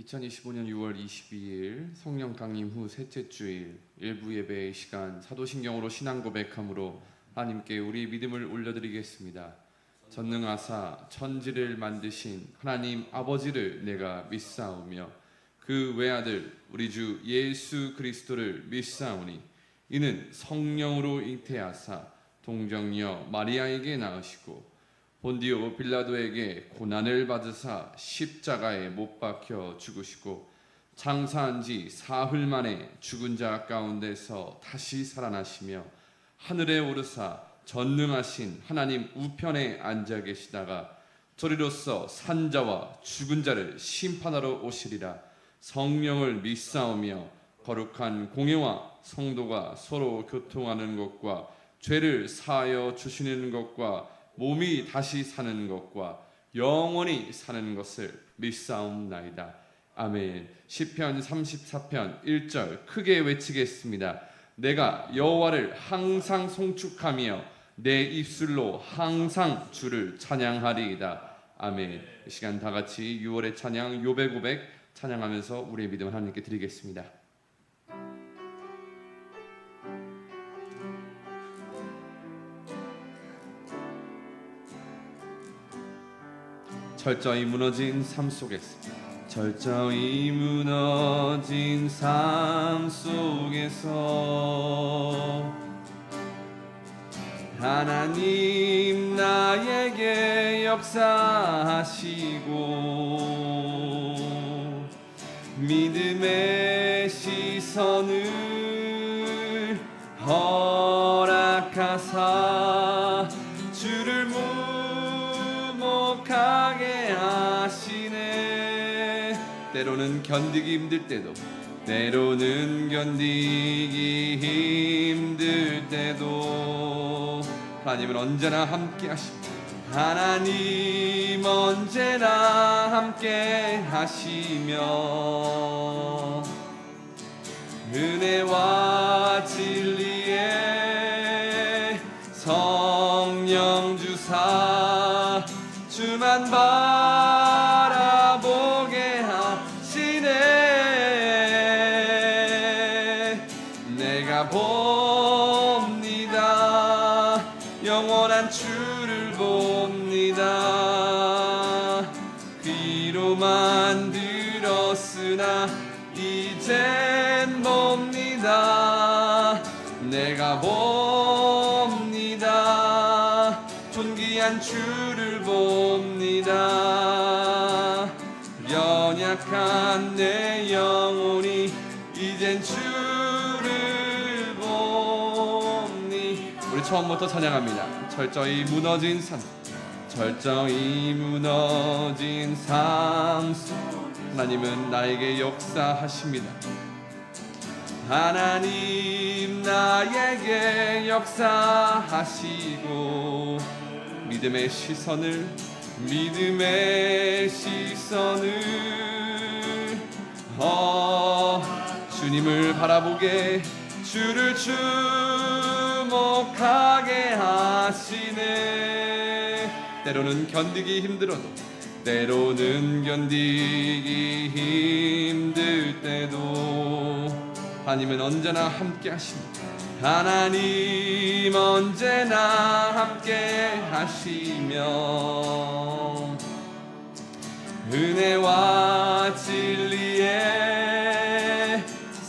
2025년 6월 22일 성령 강림 후 셋째 주일 일부 예배의 시간, 사도신경으로 신앙 고백함으로 하나님께 우리 믿음을 올려드리겠습니다. 전능하사 천지를 만드신 하나님 아버지를 내가 믿사오며 그 외아들 우리 주 예수 그리스도를 믿사오니 이는 성령으로 잉태하사 동정녀 마리아에게 낳으시고 본디오 빌라도에게 고난을 받으사 십자가에 못 박혀 죽으시고 장사한 지 사흘 만에 죽은 자 가운데서 다시 살아나시며 하늘에 오르사 전능하신 하나님 우편에 앉아 계시다가 저리로서 산자와 죽은 자를 심판하러 오시리라. 성령을 믿사오며 거룩한 공예와 성도가 서로 교통하는 것과 죄를 사하여 주시는 것과 몸이 다시 사는 것과 영원히 사는 것을 믿사옵나이다. 아멘. 시편 34편 1절 크게 외치겠습니다. 내가 여호와를 항상 송축하며 내 입술로 항상 주를 찬양하리이다. 아멘. 이 시간 다 같이 6월의 찬양 요배 고백 찬양하면서 우리의 믿음을 하나님께 드리겠습니다. 철저히 무너진 삶 속에서 철저히 무너진 삶 속에서 하나님 나에게 역사하시고 믿음의 시선을 허락하사 주를 무목하게 하시네. 때로는 견디기 힘들 때도 때로는 견디기 힘들 때도 하나님은 언제나 함께 하십니다. 하나님 언제나 함께 하시며 은혜와 진리에 성령 주사 주만 바라보게 하시네. 내가 봅니다. 영원한 주를 봅니다. 귀로만 들었으나 이젠 봅니다. 내가 봅니다. 존귀한 주를 봅니다. 연약한 내 영혼이 이젠 주를 봅니. 우리 처음부터 찬양합니다. 철저히 무너진 삶, 철저히 무너진 삶 속 하나님은 나에게 역사하십니다. 하나님 나에게 역사하시고 믿음의 시선을 주님을 바라보게 주를 주목하게 하시네. 때로는 견디기 힘들어도 때로는 견디기 힘들 때도 하나님은 언제나 함께 하십니다. 하나님 언제나 함께 하시며 은혜와 진리에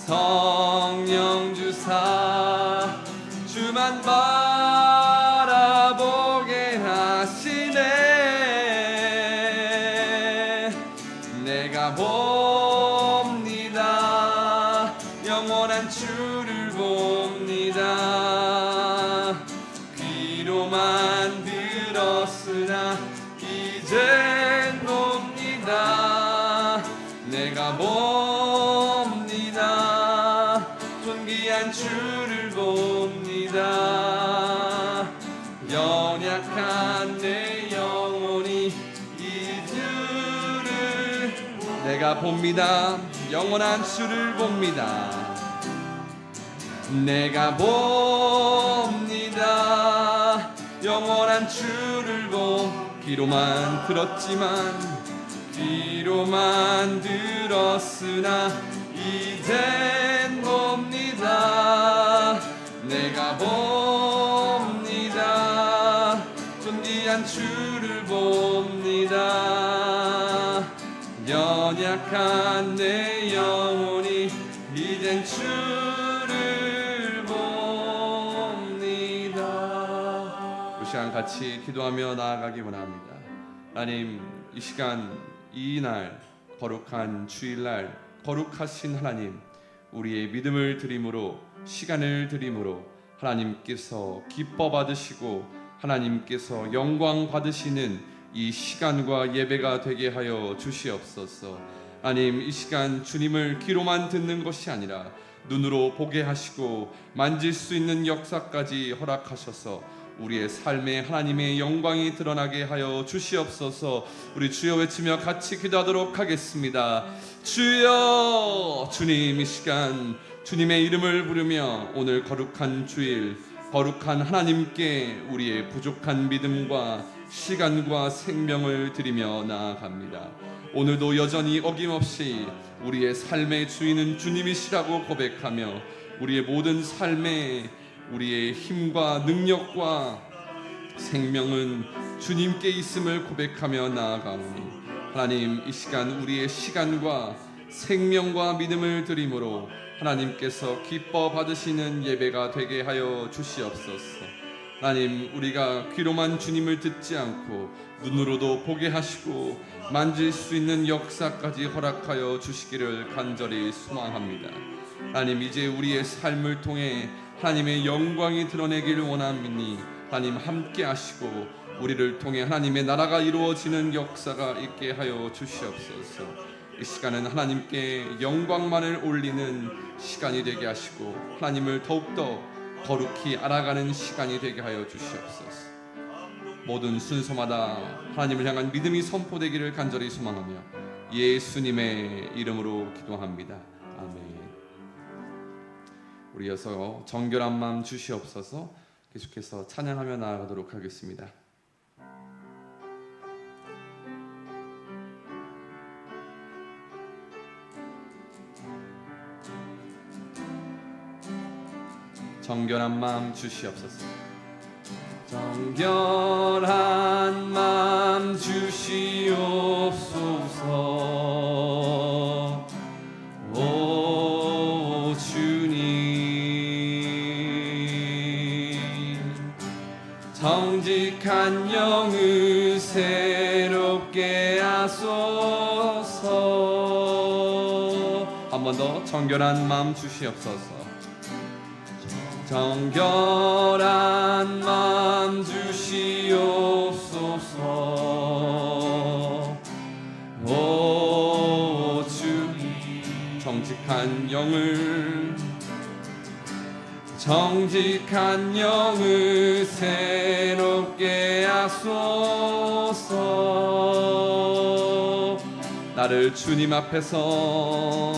성령 주사 주만 바라보게 하시네. 내가 봅니다. 영원한 주를 봅니다. 귀로만 들었으나 이젠 봅니다. 내가 봅니다. 존귀한 주를 봅니다. 연약한 내 영혼이 이 주를 내가 봅니다. 영원한 주를 봅니다. 내가 봅니다. 영원한 주를 귀로만 들었지만 비로 만들었으나 이젠 봅니다. 내가 봅니다. 존귀한 주를 봅니다. 연약한 내 영혼이 이젠 주를 봅니다. 이 시간 같이 기도하며 나아가기 원합니다. 하나님, 이 시간 이날 거룩한 주일날 거룩하신 하나님, 우리의 믿음을 드림으로 시간을 드림으로 하나님께서 기뻐 받으시고 하나님께서 영광 받으시는 이 시간과 예배가 되게 하여 주시옵소서. 하나님, 이 시간 주님을 귀로만 듣는 것이 아니라 눈으로 보게 하시고 만질 수 있는 역사까지 허락하셔서 우리의 삶에 하나님의 영광이 드러나게 하여 주시옵소서. 우리 주여 외치며 같이 기도하도록 하겠습니다. 주여, 주님, 이 시간 주님의 이름을 부르며 오늘 거룩한 주일 거룩한 하나님께 우리의 부족한 믿음과 시간과 생명을 드리며 나아갑니다. 오늘도 여전히 어김없이 우리의 삶의 주인은 주님이시라고 고백하며 우리의 모든 삶에 우리의 힘과 능력과 생명은 주님께 있음을 고백하며 나아가오니 하나님, 이 시간 우리의 시간과 생명과 믿음을 드림으로 하나님께서 기뻐 받으시는 예배가 되게 하여 주시옵소서. 하나님, 우리가 귀로만 주님을 듣지 않고 눈으로도 보게 하시고 만질 수 있는 역사까지 허락하여 주시기를 간절히 소망합니다. 하나님, 이제 우리의 삶을 통해 하나님의 영광이 드러내기를 원하오니 하나님 함께 하시고 우리를 통해 하나님의 나라가 이루어지는 역사가 있게 하여 주시옵소서. 이 시간은 하나님께 영광만을 올리는 시간이 되게 하시고 하나님을 더욱더 거룩히 알아가는 시간이 되게 하여 주시옵소서. 모든 순서마다 하나님을 향한 믿음이 선포되기를 간절히 소망하며 예수님의 이름으로 기도합니다. 아멘. 우리 이어서 정결한 마음 주시옵소서. 계속해서 찬양하며 나아가도록 하겠습니다. 정결한 마음 주시옵소서. 정결한 마음 주시옵소서. 오 주님, 정직한 영을 새롭게 하소서. 한 번 더 정결한 마음 주시옵소서. 정결한 마음 주시옵소서. 오 주님, 정직한 영을 새롭게 하소서. 나를 주님 앞에서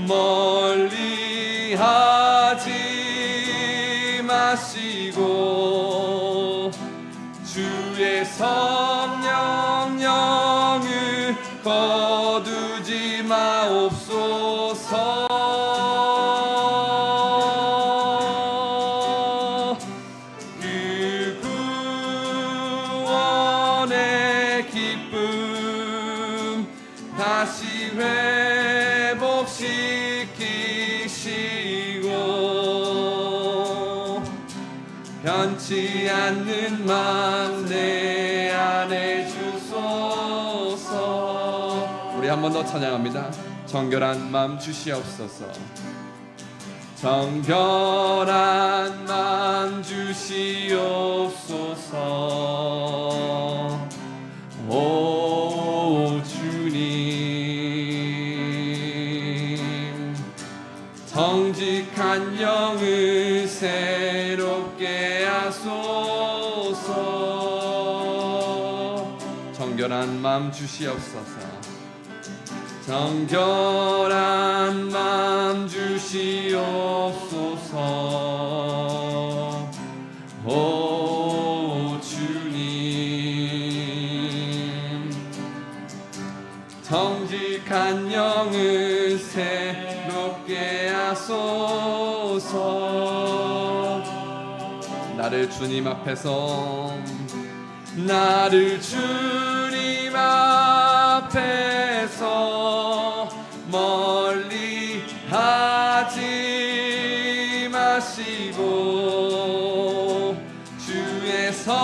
멀리 하지 마시고 주의 성령 영을 거두지 마옵소서. 그 구원의 기쁨 다시 회복시키시고 변치 않는 마음 내 안에 주소서. 우리 한 번 더 찬양합니다. 정결한 마음 주시옵소서. 정결한 마음 주시옵소서. 오 주님, 정직한 영을 새롭게 하소서. 정결한 마음 주시옵소서. 정결한 마음 주시옵소서. 새롭게 하소서. 나를 주님 앞에서 멀리 하지 마시고 주의 성령을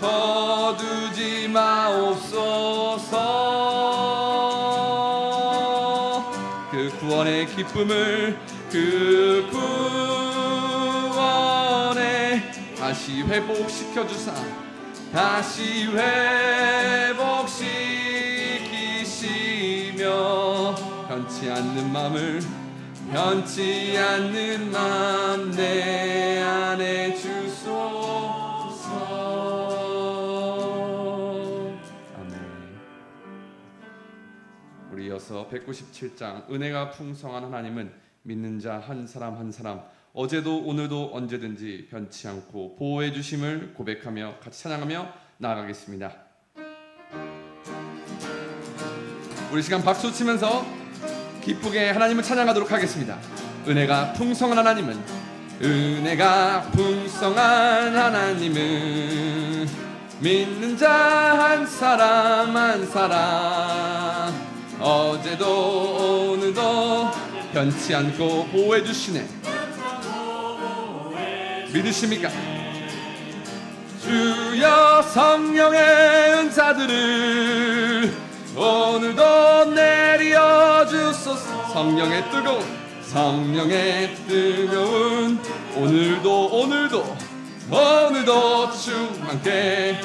거두지 마옵소서. 그 구원의 기쁨을 다시 회복시켜 주사 다시 회복시키시며 변치 않는 맘 내 안에 주소서. 아멘. 우리 이어서 197장 은혜가 풍성한 하나님은 믿는 자 한 사람 한 사람 어제도 오늘도 언제든지 변치 않고 보호해 주심을 고백하며 같이 찬양하며 나아가겠습니다. 우리 시간 박수 치면서 기쁘게 하나님을 찬양하도록 하겠습니다. 은혜가 풍성한 하나님은 믿는 자 한 사람 한 사람 어제도 오늘도 변치 않고 보호해 주시네. 믿으십니까? 주여 성령의 은사들을 오늘도 내려 주소서. 성령의 뜨거운 오늘도 충만케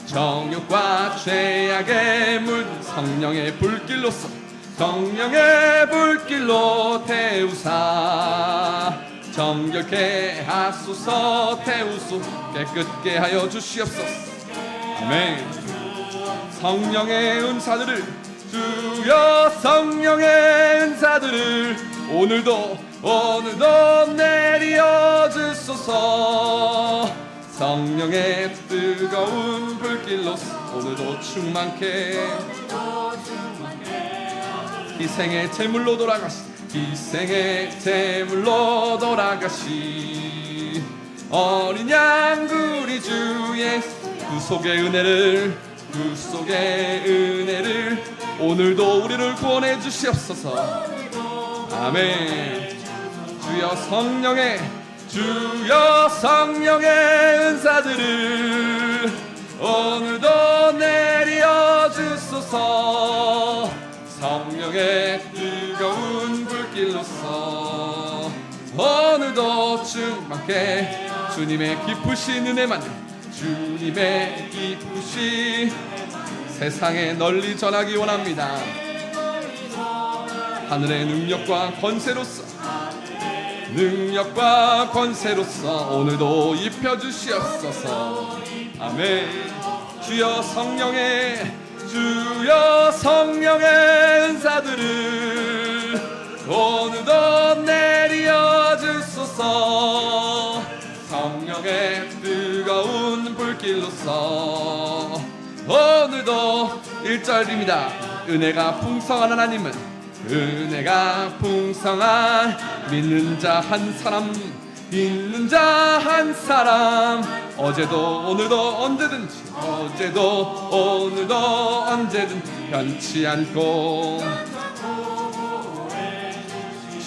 정욕과 죄악에 물든 성령의 불길로 태우사 정결케 하소서. 태우소 깨끗게 하여 주시옵소서. 아멘. 성령의 은사들을 오늘도 내려 주소서. 성령의 뜨거운 불길로 오늘도 충만케 희생의 제물로 돌아가시 어린 양구리 주의 구속의 은혜를 오늘도 우리를 구원해 주시옵소서. 아멘. 주여 성령의 은사들을 오늘도 내려 주소서. 성령의 뜨거운 불길로서 오늘도 충만케 주님의 기쁘신 은혜만을 세상에 널리 전하기 원합니다. 하늘의 능력과 권세로서 오늘도 입혀주시옵소서. 아멘. 주여 성령의 은사들을 오늘도 내려 주소서. 성령의 뜨거운 불길로서 오늘도 1절입니다. 은혜가 풍성한 하나님은 믿는 자 한 사람 어제도 오늘도 언제든 변치 않고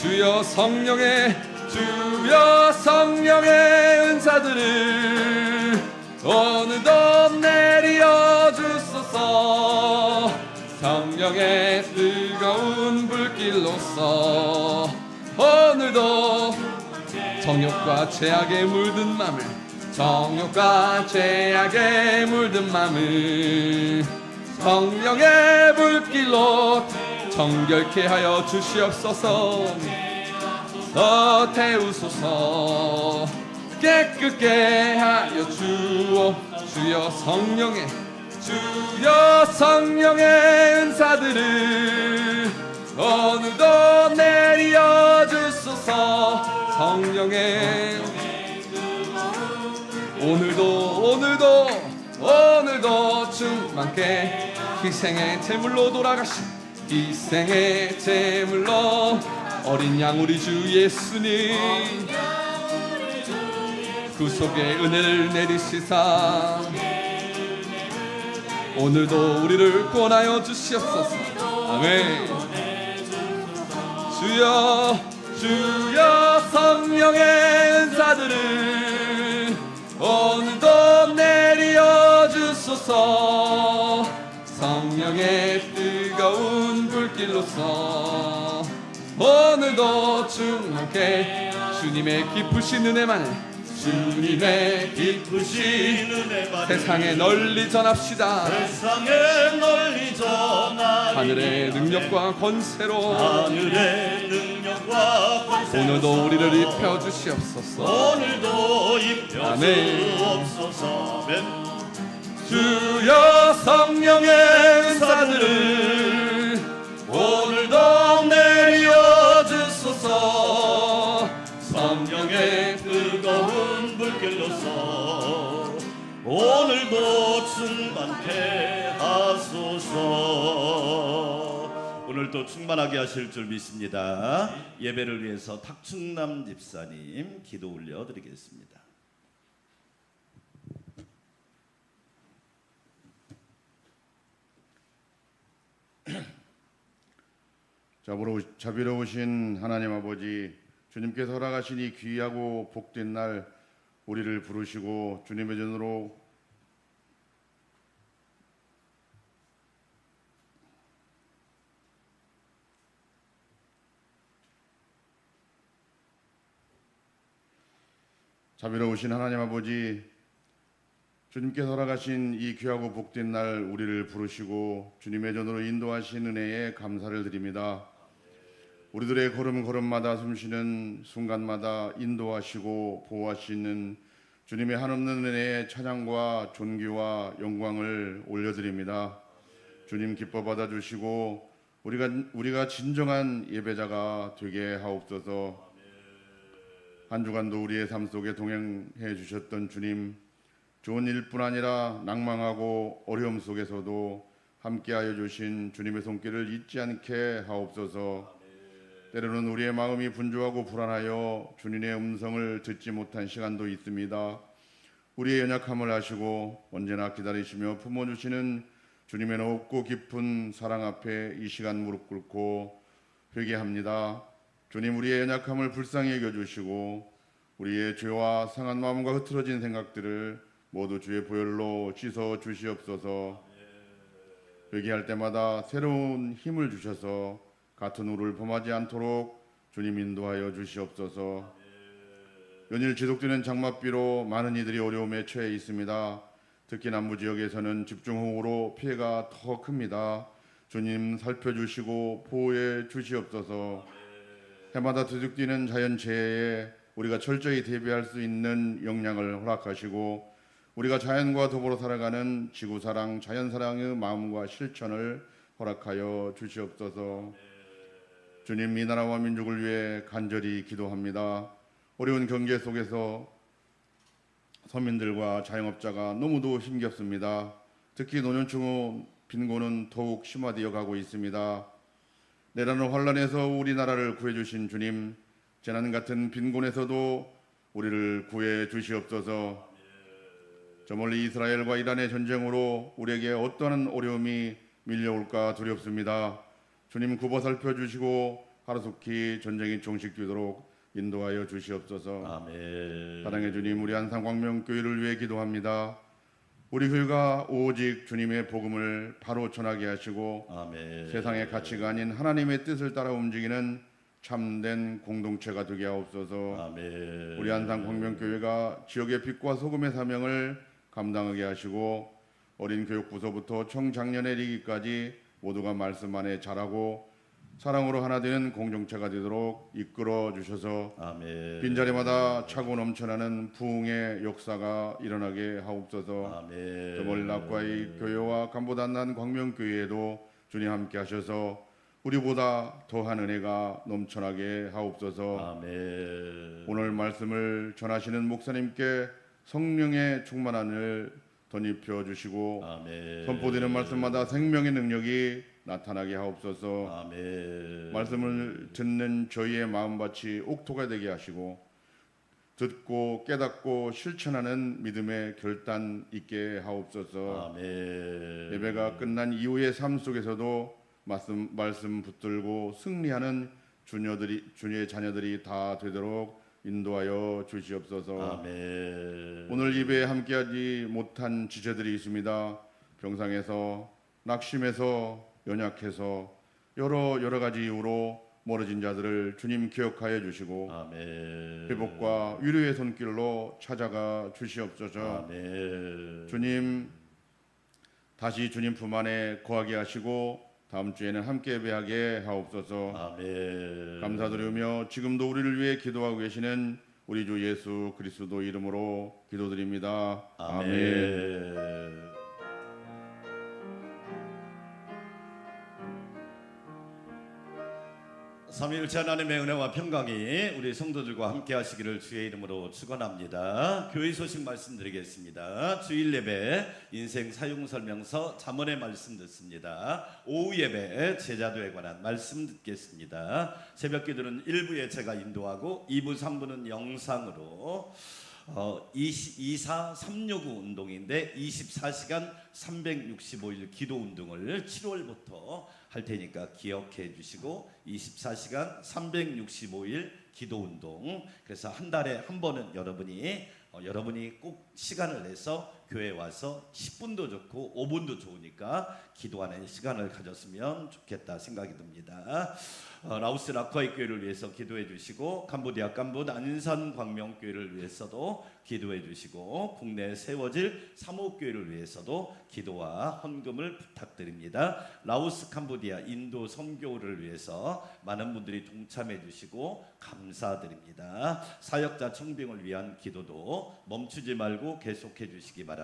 주여 성령의 은사들을 오늘도 내려 주소서. 성령의 뜨거운 불길로서 오늘도 정욕과 죄악에 물든 맘을 성령의 불길로 정결케 하여 주시옵소서. 태우소서 깨끗게 하여 주여 성령의 은사들을 오늘도 내려 주소서. 성령의 오늘도 충만케 희생의 제물로 돌아가신 희생의 제물로 어린 양 우리 주 예수님 구속의 은혜를 내리시사 오늘도 우리를 구원하여 주시옵소서. 아멘. 주여 주여 성령의 은사들을 오늘도 내려 주소서. 성령의 뜨거운 불길로서 오늘도 충만케 주님의 기쁘신 은혜만을 주님의 기쁘신 은혜만을 세상에 널리 전합시다. 세상에 널리 전하리. 하늘의 능력과 권세로 하늘의 능력과 권세로 오늘도 우리를 입혀 주시옵소서. 오늘도 입혀 아멘. 주옵소서. 아멘. 주여 성령의 은사들을 오늘도 내려 주소서. 성령의 뜨거운 불길로서 오늘도 충만케 하소서. 오늘도 충만하게 하실 줄 믿습니다. 예배를 위해서 탁충남 집사님 기도 올려드리겠습니다. 자비로우신 하나님 아버지, 주님께서 허락하신 이 귀하고 복된 날 우리를 부르시고 주님의 전으로 자비로우신 하나님 아버지, 주님께서 허락하신 이 귀하고 복된 날 우리를 부르시고 주님의 전으로 인도하신 은혜에 감사를 드립니다. 우리들의 걸음걸음마다 숨쉬는 순간마다 인도하시고 보호하시는 주님의 한없는 은혜에 찬양과 존귀와 영광을 올려드립니다. 주님 기뻐 받아주시고 우리가 진정한 예배자가 되게 하옵소서. 한 주간도 우리의 삶 속에 동행해 주셨던 주님, 좋은 일뿐 아니라 낭망하고 어려움 속에서도 함께하여 주신 주님의 손길을 잊지 않게 하옵소서. 때로는 우리의 마음이 분주하고 불안하여 주님의 음성을 듣지 못한 시간도 있습니다. 우리의 연약함을 아시고 언제나 기다리시며 품어주시는 주님의 높고 깊은 사랑 앞에 이 시간 무릎 꿇고 회개합니다. 주님, 우리의 연약함을 불쌍히 여겨주시고 우리의 죄와 상한 마음과 흐트러진 생각들을 모두 주의 보혈로 씻어 주시옵소서. 회개할 때마다 새로운 힘을 주셔서 같은 우를 범하지 않도록 주님 인도하여 주시옵소서. 연일 지속되는 장맛비로 많은 이들이 어려움에 처해 있습니다. 특히 남부 지역에서는 집중호우로 피해가 더 큽니다. 주님 살펴주시고 보호해 주시옵소서. 해마다 두둑뛰는 자연재해에 우리가 철저히 대비할 수 있는 역량을 허락하시고 우리가 자연과 더불어 살아가는 지구사랑, 자연사랑의 마음과 실천을 허락하여 주시옵소서. 주님, 이 나라와 민족을 위해 간절히 기도합니다. 어려운 경제 속에서 서민들과 자영업자가 너무도 힘겹습니다. 특히 노년층의 빈곤은 더욱 심화되어 가고 있습니다. 내라는 환란에서 우리나라를 구해주신 주님, 재난 같은 빈곤에서도 우리를 구해 주시옵소서. 저 멀리 이스라엘과 이란의 전쟁으로 우리에게 어떠한 어려움이 밀려올까 두렵습니다. 주님 굽어 살펴주시고 하루속히 전쟁이 종식되도록 인도하여 주시옵소서. 아멘. 사랑의 주님, 우리 안산광명교회를 위해 기도합니다. 우리 교회가 오직 주님의 복음을 바로 전하게 하시고 아멘. 세상의 가치가 아닌 하나님의 뜻을 따라 움직이는 참된 공동체가 되게 하옵소서. 아멘. 우리 안산광명교회가 지역의 빛과 소금의 사명을 감당하게 하시고 어린 교육부서부터 청장년에 이르기까지 모두가 말씀 안에 자라고 사랑으로 하나 되는 공동체가 되도록 이끌어 주셔서 아멘. 빈자리마다 차고 넘쳐나는 부흥의 역사가 일어나게 하옵소서. 아멘. 저 멀리 낙과의 교회와 간보단난 광명교회에도 주님 함께 하셔서 우리보다 더한 은혜가 넘쳐나게 하옵소서. 아멘. 오늘 말씀을 전하시는 목사님께 성령의 충만함을 덧입혀 주시고 아멘. 선포되는 말씀마다 생명의 능력이 나타나게 하옵소서. 아멘. 말씀을 듣는 저희의 마음밭이 옥토가 되게 하시고 듣고 깨닫고 실천하는 믿음의 결단 있게 하옵소서. 아멘. 예배가 끝난 이후의 삶 속에서도 말씀 붙들고 승리하는 주의 자녀들이 다 되도록 인도하여 주시옵소서. 아멘. 오늘 예배에 함께하지 못한 지체들이 있습니다. 병상에서, 낙심해서, 연약해서 여러 가지 이유로 멀어진 자들을 주님 기억하여 주시고 아멘. 회복과 위로의 손길로 찾아가 주시옵소서. 아멘. 주님, 다시 주님 품 안에 거하게 하시고 다음 주에는 함께 예배하게 하옵소서. 아멘. 감사드리며 지금도 우리를 위해 기도하고 계시는 우리 주 예수 그리스도 이름으로 기도드립니다. 아멘. 아멘. 삼위일체 하나님의 은혜와 평강이 우리 성도들과 함께 하시기를 주의 이름으로 축원합니다. 교회 소식 말씀드리겠습니다. 주일 예배 인생 사용 설명서 잠언의 말씀 듣습니다. 오후 예배 제자도에 관한 말씀 듣겠습니다. 새벽 기도는 1부에 제가 인도하고 2부 3부는 영상으로 24369 운동인데 24시간 365일 기도 운동을 7월부터 할 테니까 기억해 주시고 24시간 365일 기도 운동, 그래서 한 달에 한 번은 여러분이 꼭 시간을 내서 교회에 와서 10분도 좋고 5분도 좋으니까 기도하는 시간을 가졌으면 좋겠다 생각이 듭니다. 라오스 라쿠아이 교회를 위해서 기도해 주시고 캄보디아 캄보드 안산 광명교회를 위해서도 기도해 주시고 국내에 세워질 사목교회를 위해서도 기도와 헌금을 부탁드립니다. 라오스 캄보디아 인도 선교를 위해서 많은 분들이 동참해 주시고 감사드립니다. 사역자 청빙을 위한 기도도 멈추지 말고 계속해 주시기 바랍니다.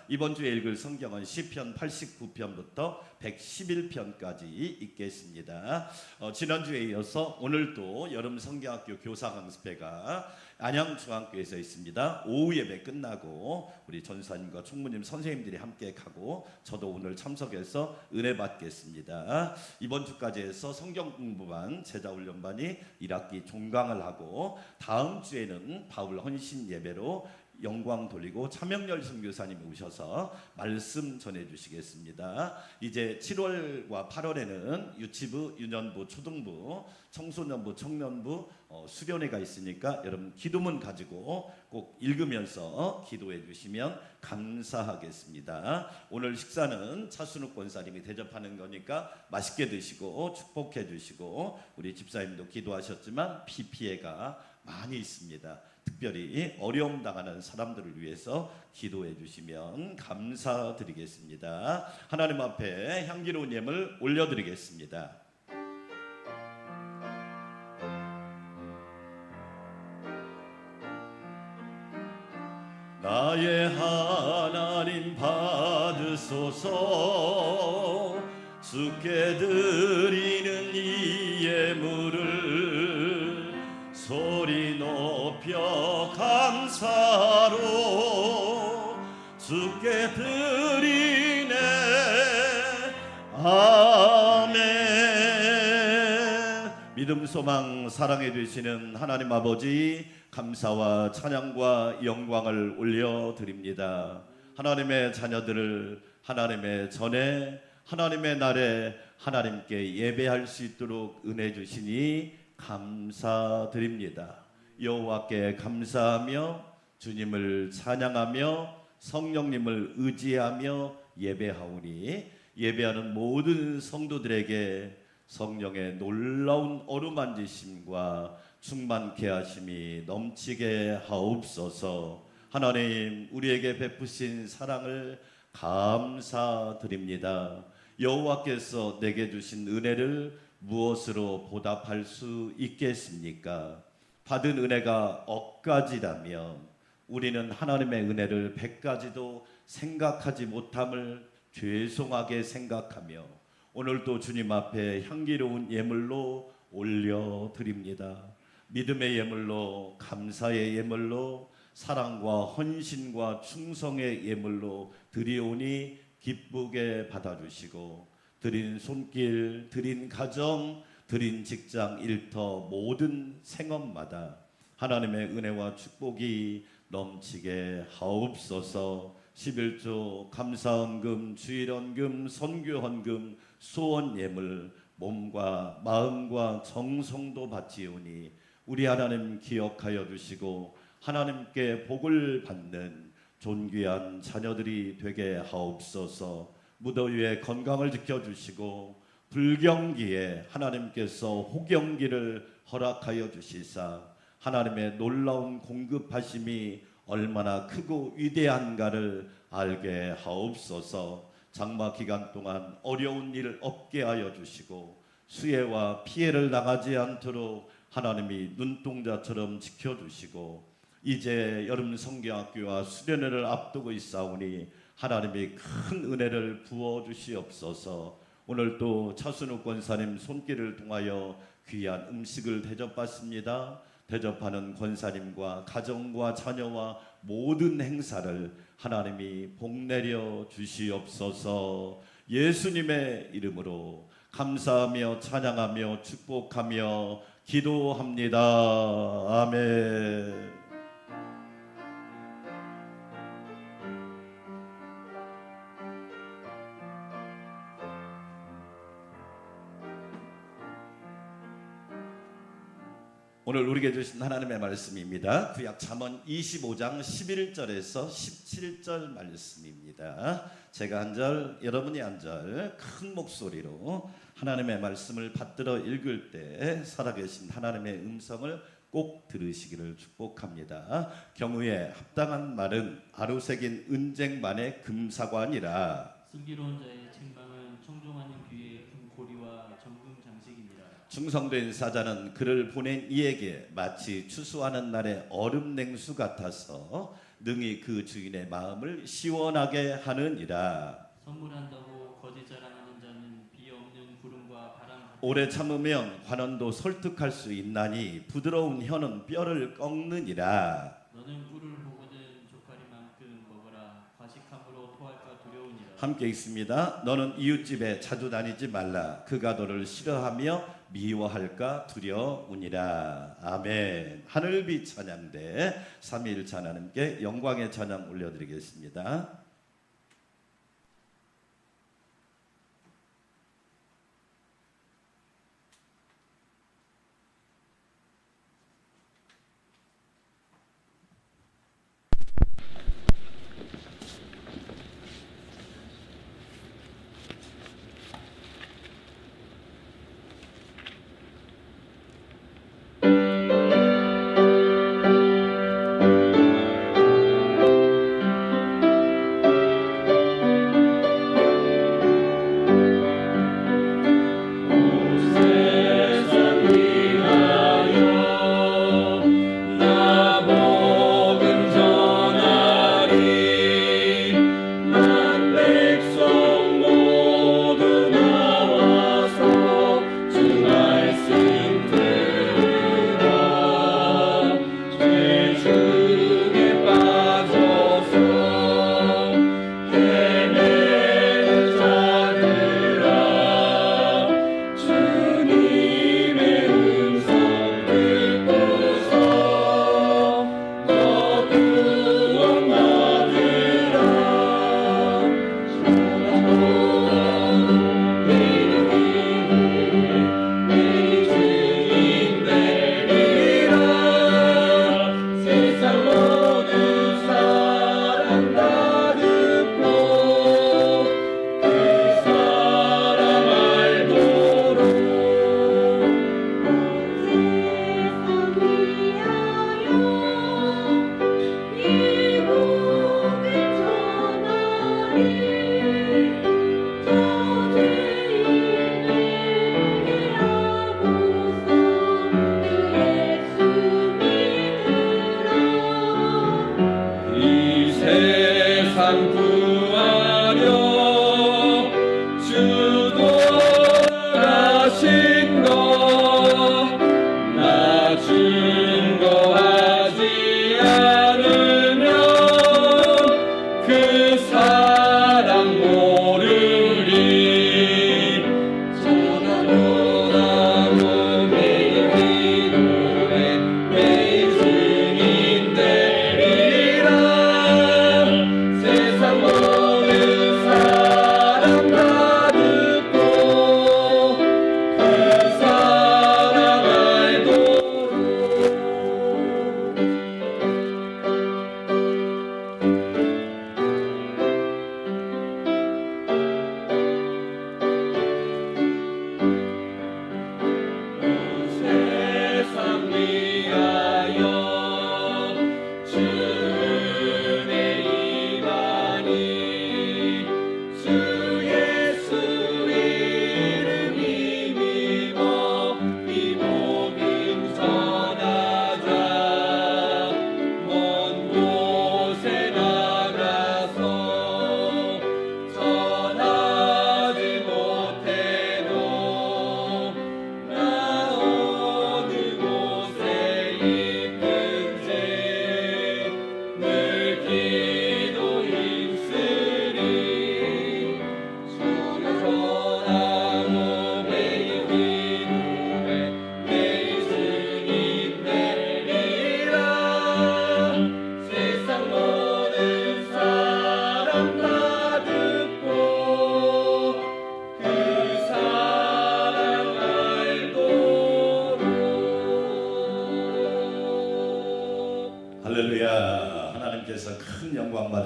이번 주에 읽을 성경은 시편 89편부터 111편까지 읽겠습니다. 지난주에 이어서 오늘도 여름 성경학교 교사 강습회가 안양중앙교회에서 있습니다. 오후 예배 끝나고 우리 전사님과 총무님 선생님들이 함께 가고 저도 오늘 참석해서 은혜 받겠습니다. 이번 주까지 해서 성경 공부반 제자훈련반이 1학기 종강을 하고 다음 주에는 바울 헌신 예배로 영광 돌리고 차명열 선교사님이 오셔서 말씀 전해주시겠습니다. 이제 7월과 8월에는 유치부, 유년부, 초등부, 청소년부, 청년부 수련회가 있으니까 여러분 기도문 가지고 꼭 읽으면서 기도해 주시면 감사하겠습니다. 오늘 식사는 차순욱 권사님이 대접하는 거니까 맛있게 드시고 축복해 주시고 우리 집사님도 기도하셨지만 비 피해가 많이 있습니다. 특별히 어려움 당하는 사람들을 위해서 기도해 주시면 감사드리겠습니다. 하나님 앞에 향기로운 예물 올려드리겠습니다. 나의 하나님 받으소서. 주께 드리는 이 예물을 소리 높여 감사로 주께 드리네. 아멘. 믿음, 소망, 사랑해 주시는 하나님 아버지, 감사와 찬양과 영광을 올려드립니다. 하나님의 자녀들을 하나님의 전에 하나님의 날에 하나님께 예배할 수 있도록 은혜 주시니 감사드립니다. 여호와께 감사하며 주님을 찬양하며 성령님을 의지하며 예배하오니 예배하는 모든 성도들에게 성령의 놀라운 어루만지심과 충만케 하심이 넘치게 하옵소서. 하나님, 우리에게 베푸신 사랑을 감사드립니다. 여호와께서 내게 주신 은혜를 무엇으로 보답할 수 있겠습니까? 받은 은혜가 억가지라면 우리는 하나님의 은혜를 100가지도 생각하지 못함을 죄송하게 생각하며 오늘도 주님 앞에 향기로운 예물로 올려드립니다. 믿음의 예물로, 감사의 예물로, 사랑과 헌신과 충성의 예물로 드리오니 기쁘게 받아주시고 드린 손길, 드린 가정, 드린 직장, 일터 모든 생업마다 하나님의 은혜와 축복이 넘치게 하옵소서. 11조 감사헌금, 주일헌금, 선교헌금, 소원예물 몸과 마음과 정성도 바치오니 우리 하나님 기억하여 주시고 하나님께 복을 받는 존귀한 자녀들이 되게 하옵소서. 무더위에 건강을 지켜주시고 불경기에 하나님께서 호경기를 허락하여 주시사 하나님의 놀라운 공급하심이 얼마나 크고 위대한가를 알게 하옵소서. 장마 기간 동안 어려운 일 없게 하여 주시고 수해와 피해를 당하지 않도록 하나님이 눈동자처럼 지켜주시고 이제 여름 성경학교와 수련회를 앞두고 있사오니 하나님이 큰 은혜를 부어주시옵소서. 오늘 또 차순욱 권사님 손길을 통하여 귀한 음식을 대접받습니다. 대접하는 권사님과 가정과 자녀와 모든 행사를 하나님이 복내려 주시옵소서. 예수님의 이름으로 감사하며 찬양하며 축복하며 기도합니다. 아멘. 오늘 우리에게 주신 하나님의 말씀입니다. 구약 잠언 25장 11절에서 17절 말씀입니다. 제가 한 절, 여러분이 한 절 큰 목소리로 하나님의 말씀을 받들어 읽을 때 살아계신 하나님의 음성을 꼭 들으시기를 축복합니다. 경우에 합당한 말은 아루새긴 은쟁반의 금사관이라. 슬기로운 자의 책망은 청종하는 귀의 금고리와 정금 장식이니라. 충성된 사자는 그를 보낸 이에게 마치 추수하는 날의 얼음 냉수 같아서 능히 그 주인의 마음을 시원하게 하느니라. 선물한다고 거짓 자랑하는 자는 비 없는 구름과 바람 같은 오래 참으면 관원도 설득할 수 있나니 부드러운 혀는 뼈를 꺾느니라. 너는 꿀을 보거든 조카리만큼 먹어라. 과식함으로 토할까 두려우니라. 함께 읽습니다. 너는 이웃집에 자주 다니지 말라. 그가 너를 싫어하며 미워할까 두려우니라. 아멘. 하늘빛 찬양대 3일 하나님께 영광의 찬양 올려드리겠습니다.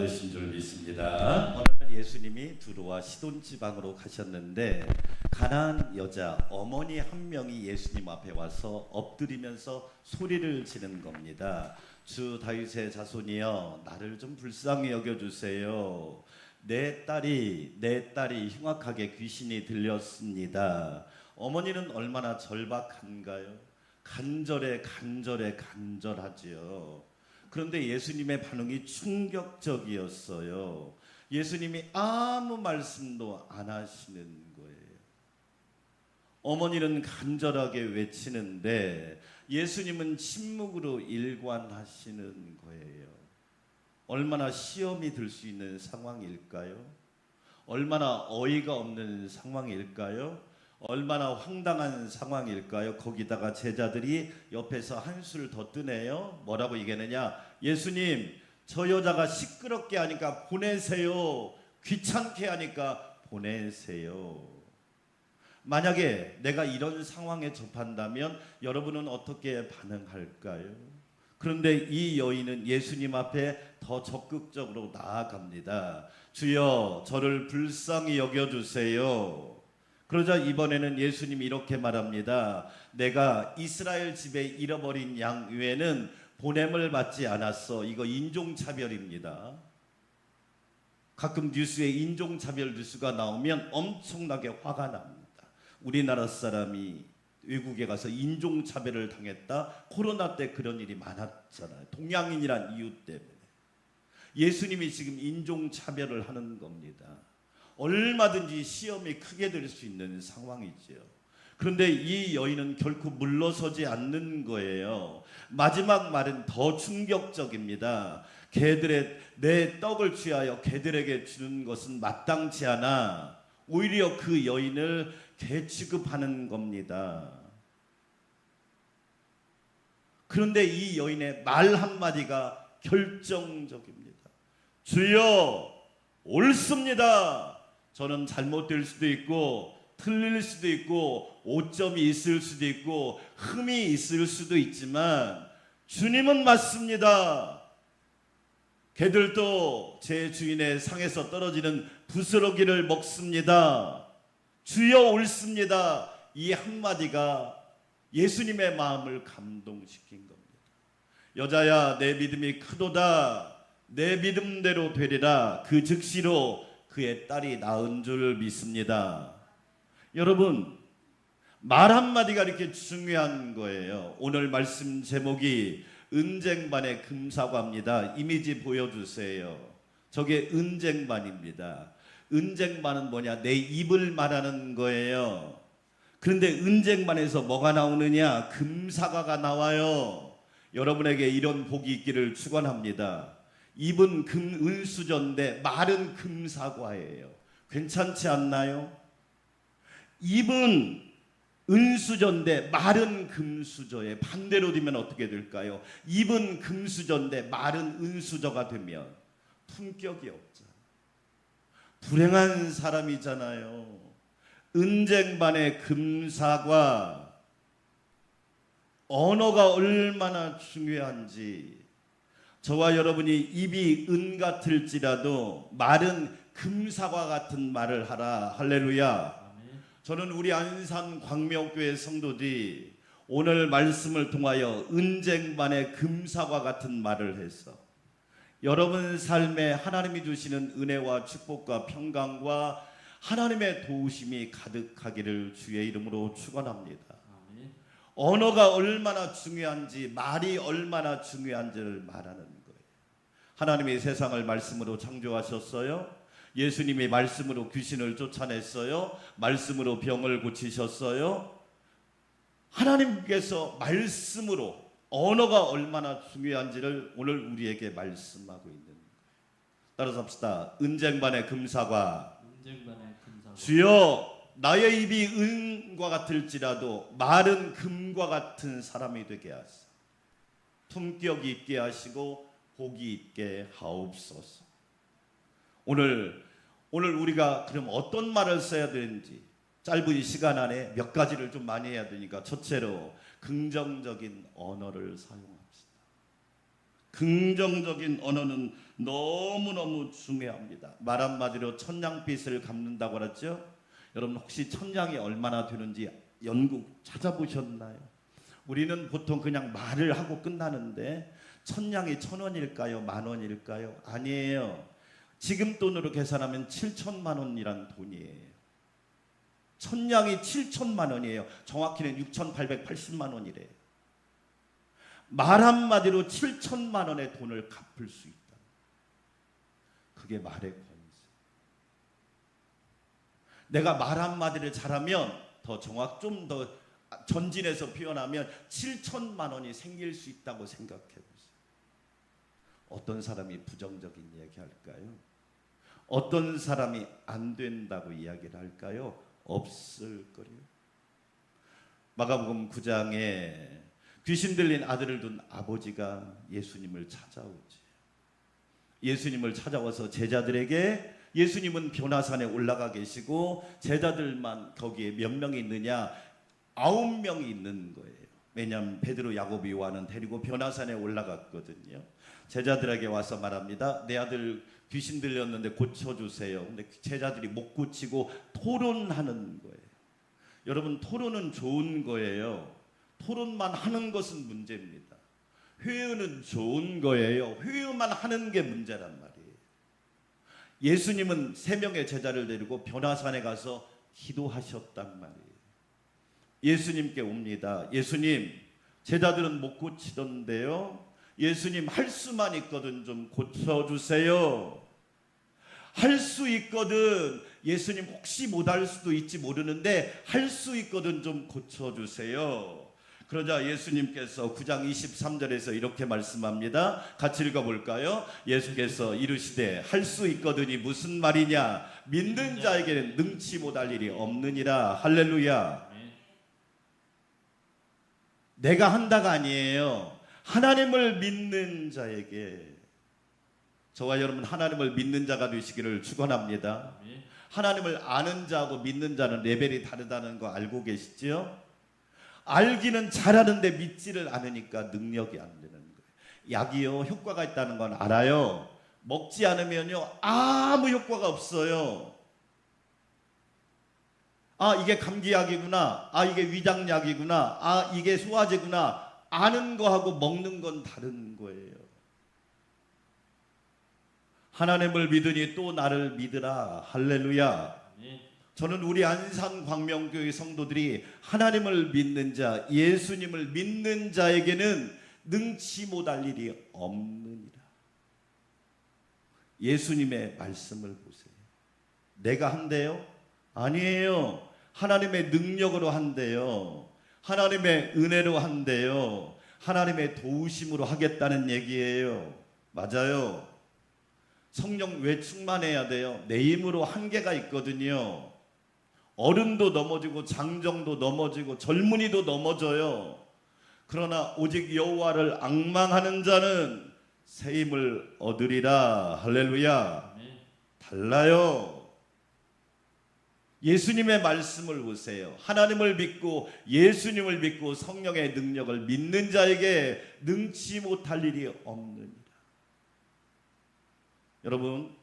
받으신 줄 믿습니다. 어느 날 예수님이 두로와 시돈 지방으로 가셨는데 가난한 여자 어머니 한 명이 예수님 앞에 와서 엎드리면서 소리를 지른 겁니다. 주 다윗의 자손이여, 나를 좀 불쌍히 여겨주세요. 내 딸이 흉악하게 귀신이 들렸습니다. 어머니는 얼마나 절박한가요? 간절하지요. 그런데 예수님의 반응이 충격적이었어요. 예수님이 아무 말씀도 안 하시는 거예요. 어머니는 간절하게 외치는데 예수님은 침묵으로 일관하시는 거예요. 얼마나 시험이 들 수 있는 상황일까요? 얼마나 어이가 없는 상황일까요? 얼마나 황당한 상황일까요? 거기다가 제자들이 옆에서 한술 더 뜨네요. 뭐라고 얘기하느냐? 예수님, 저 여자가 시끄럽게 하니까 보내세요. 귀찮게 하니까 보내세요. 만약에 내가 이런 상황에 접한다면 여러분은 어떻게 반응할까요? 그런데 이 여인은 예수님 앞에 더 적극적으로 나아갑니다. 주여, 저를 불쌍히 여겨주세요. 그러자 이번에는 예수님이 이렇게 말합니다. 내가 이스라엘 집에 잃어버린 양 외에는 보냄을 받지 않았어. 이거 인종차별입니다. 가끔 뉴스에 인종차별 뉴스가 나오면 엄청나게 화가 납니다. 우리나라 사람이 외국에 가서 인종차별을 당했다. 코로나 때 그런 일이 많았잖아요. 동양인이란 이유 때문에. 예수님이 지금 인종차별을 하는 겁니다. 얼마든지 시험이 크게 될 수 있는 상황이지요. 그런데 이 여인은 결코 물러서지 않는 거예요. 마지막 말은 더 충격적입니다. 내 떡을 취하여 개들에게 주는 것은 마땅치 않아. 오히려 그 여인을 개 취급하는 겁니다. 그런데 이 여인의 말 한마디가 결정적입니다. 주여, 옳습니다. 저는 잘못될 수도 있고 틀릴 수도 있고 오점이 있을 수도 있고 흠이 있을 수도 있지만 주님은 맞습니다. 개들도 제 주인의 상에서 떨어지는 부스러기를 먹습니다. 주여, 옳습니다. 이 한마디가 예수님의 마음을 감동시킨 겁니다. 여자야, 내 믿음이 크도다. 내 믿음대로 되리라. 그 즉시로 그의 딸이 낳은 줄 믿습니다. 여러분, 말 한마디가 이렇게 중요한 거예요. 오늘 말씀 제목이 은쟁반의 금사과입니다. 이미지 보여주세요. 저게 은쟁반입니다. 은쟁반은 뭐냐? 내 입을 말하는 거예요. 그런데 은쟁반에서 뭐가 나오느냐? 금사과가 나와요. 여러분에게 이런 복이 있기를 축원합니다. 입은 은수저인데 말은 금사과예요. 괜찮지 않나요? 입은 은수저인데 말은 금수저에 반대로 되면 어떻게 될까요? 입은 금수저인데 말은 은수저가 되면 품격이 없잖아요. 불행한 사람이잖아요. 은쟁반의 금사과, 언어가 얼마나 중요한지. 저와 여러분이 입이 은 같을지라도 말은 금사과 같은 말을 하라. 할렐루야. 저는 우리 안산 광명교회 성도들이 오늘 말씀을 통하여 은쟁반의 금사과 같은 말을 해서 여러분 삶에 하나님이 주시는 은혜와 축복과 평강과 하나님의 도우심이 가득하기를 주의 이름으로 축원합니다. 언어가 얼마나 중요한지, 말이 얼마나 중요한지를 말하는 거예요. 하나님이 세상을 말씀으로 창조하셨어요. 예수님이 말씀으로 귀신을 쫓아냈어요. 말씀으로 병을 고치셨어요. 하나님께서 말씀으로 언어가 얼마나 중요한지를 오늘 우리에게 말씀하고 있는 거예요. 따라서 합시다. 은쟁반의 금사과. 주여, 나의 입이 은과 같을지라도 말은 금과 같은 사람이 되게 하소서. 품격 있게 하시고 복이 있게 하옵소서. 오늘 우리가 그럼 어떤 말을 써야 되는지 짧은 시간 안에 몇 가지를 좀 많이 해야 되니까 첫째로 긍정적인 언어를 사용합시다. 긍정적인 언어는 너무너무 중요합니다. 말 한마디로 천냥빚을 갚는다고 그랬죠. 여러분 혹시 천냥이 얼마나 되는지 연구 찾아보셨나요? 우리는 보통 그냥 말을 하고 끝나는데 천냥이 1,000원일까요? 10,000원일까요? 아니에요. 지금 돈으로 계산하면 7천만 원이란 돈이에요. 천냥이 7천만 원이에요. 정확히는 6,880만 원이래요. 말 한마디로 7천만 원의 돈을 갚을 수 있다. 그게 말의 권세. 내가 말 한마디를 잘하면 좀 더 전진해서 표현하면 7천만 원이 생길 수 있다고 생각해 보세요. 어떤 사람이 부정적인 이야기 할까요? 어떤 사람이 안 된다고 이야기를 할까요? 없을 거예요. 마가복음 9장에 귀신 들린 아들을 둔 아버지가 예수님을 찾아오지. 예수님을 찾아와서 제자들에게, 예수님은 변화산에 올라가 계시고 제자들만 거기에 몇 명이 있느냐? 9명이 있는 거예요. 왜냐하면 베드로, 야고보, 요한은 데리고 변화산에 올라갔거든요. 제자들에게 와서 말합니다. 내 아들 귀신 들렸는데 고쳐주세요. 근데 제자들이 못 고치고 토론하는 거예요. 여러분, 토론은 좋은 거예요. 토론만 하는 것은 문제입니다. 회의는 좋은 거예요. 회의만 하는 게 문제란 말이에요. 예수님은 3명의 제자를 데리고 변화산에 가서 기도하셨단 말이에요. 예수님께 옵니다. 예수님, 제자들은 못 고치던데요. 예수님, 할 수만 있거든 좀 고쳐주세요. 할 수 있거든. 예수님 혹시 못할 수도 있지 모르는데 할 수 있거든 좀 고쳐주세요. 그러자 예수님께서 9장 23절에서 이렇게 말씀합니다. 같이 읽어볼까요? 예수께서 이르시되 할 수 있거든이 무슨 말이냐? 믿는 자에게는 능치 못할 일이 없느니라. 할렐루야. 내가 한다가 아니에요. 하나님을 믿는 자에게, 저와 여러분 하나님을 믿는 자가 되시기를 축원합니다. 하나님을 아는 자하고 믿는 자는 레벨이 다르다는 거 알고 계시죠? 알기는 잘하는데 믿지를 않으니까 능력이 안 되는 거예요. 약이요 효과가 있다는 건 알아요. 먹지 않으면요 아무 효과가 없어요. 아, 이게 감기약이구나. 아, 이게 위장약이구나. 아, 이게 소화제구나. 아는 거하고 먹는 건 다른 거예요. 하나님을 믿으니 또 나를 믿으라. 할렐루야. 저는 우리 안산 광명교회 성도들이 하나님을 믿는 자, 예수님을 믿는 자에게는 능치 못할 일이 없느니라. 예수님의 말씀을 보세요. 내가 한대요? 아니에요. 하나님의 능력으로 한대요. 하나님의 은혜로 한대요. 하나님의 도우심으로 하겠다는 얘기예요. 맞아요. 성령 왜 충만해야 돼요? 내 힘으로 한계가 있거든요. 어른도 넘어지고 장정도 넘어지고 젊은이도 넘어져요. 그러나 오직 여호와를 앙망하는 자는 새 힘을 얻으리라. 할렐루야. 달라요. 예수님의 말씀을 보세요. 하나님을 믿고 예수님을 믿고 성령의 능력을 믿는 자에게 능치 못할 일이 없느니라. 여러분,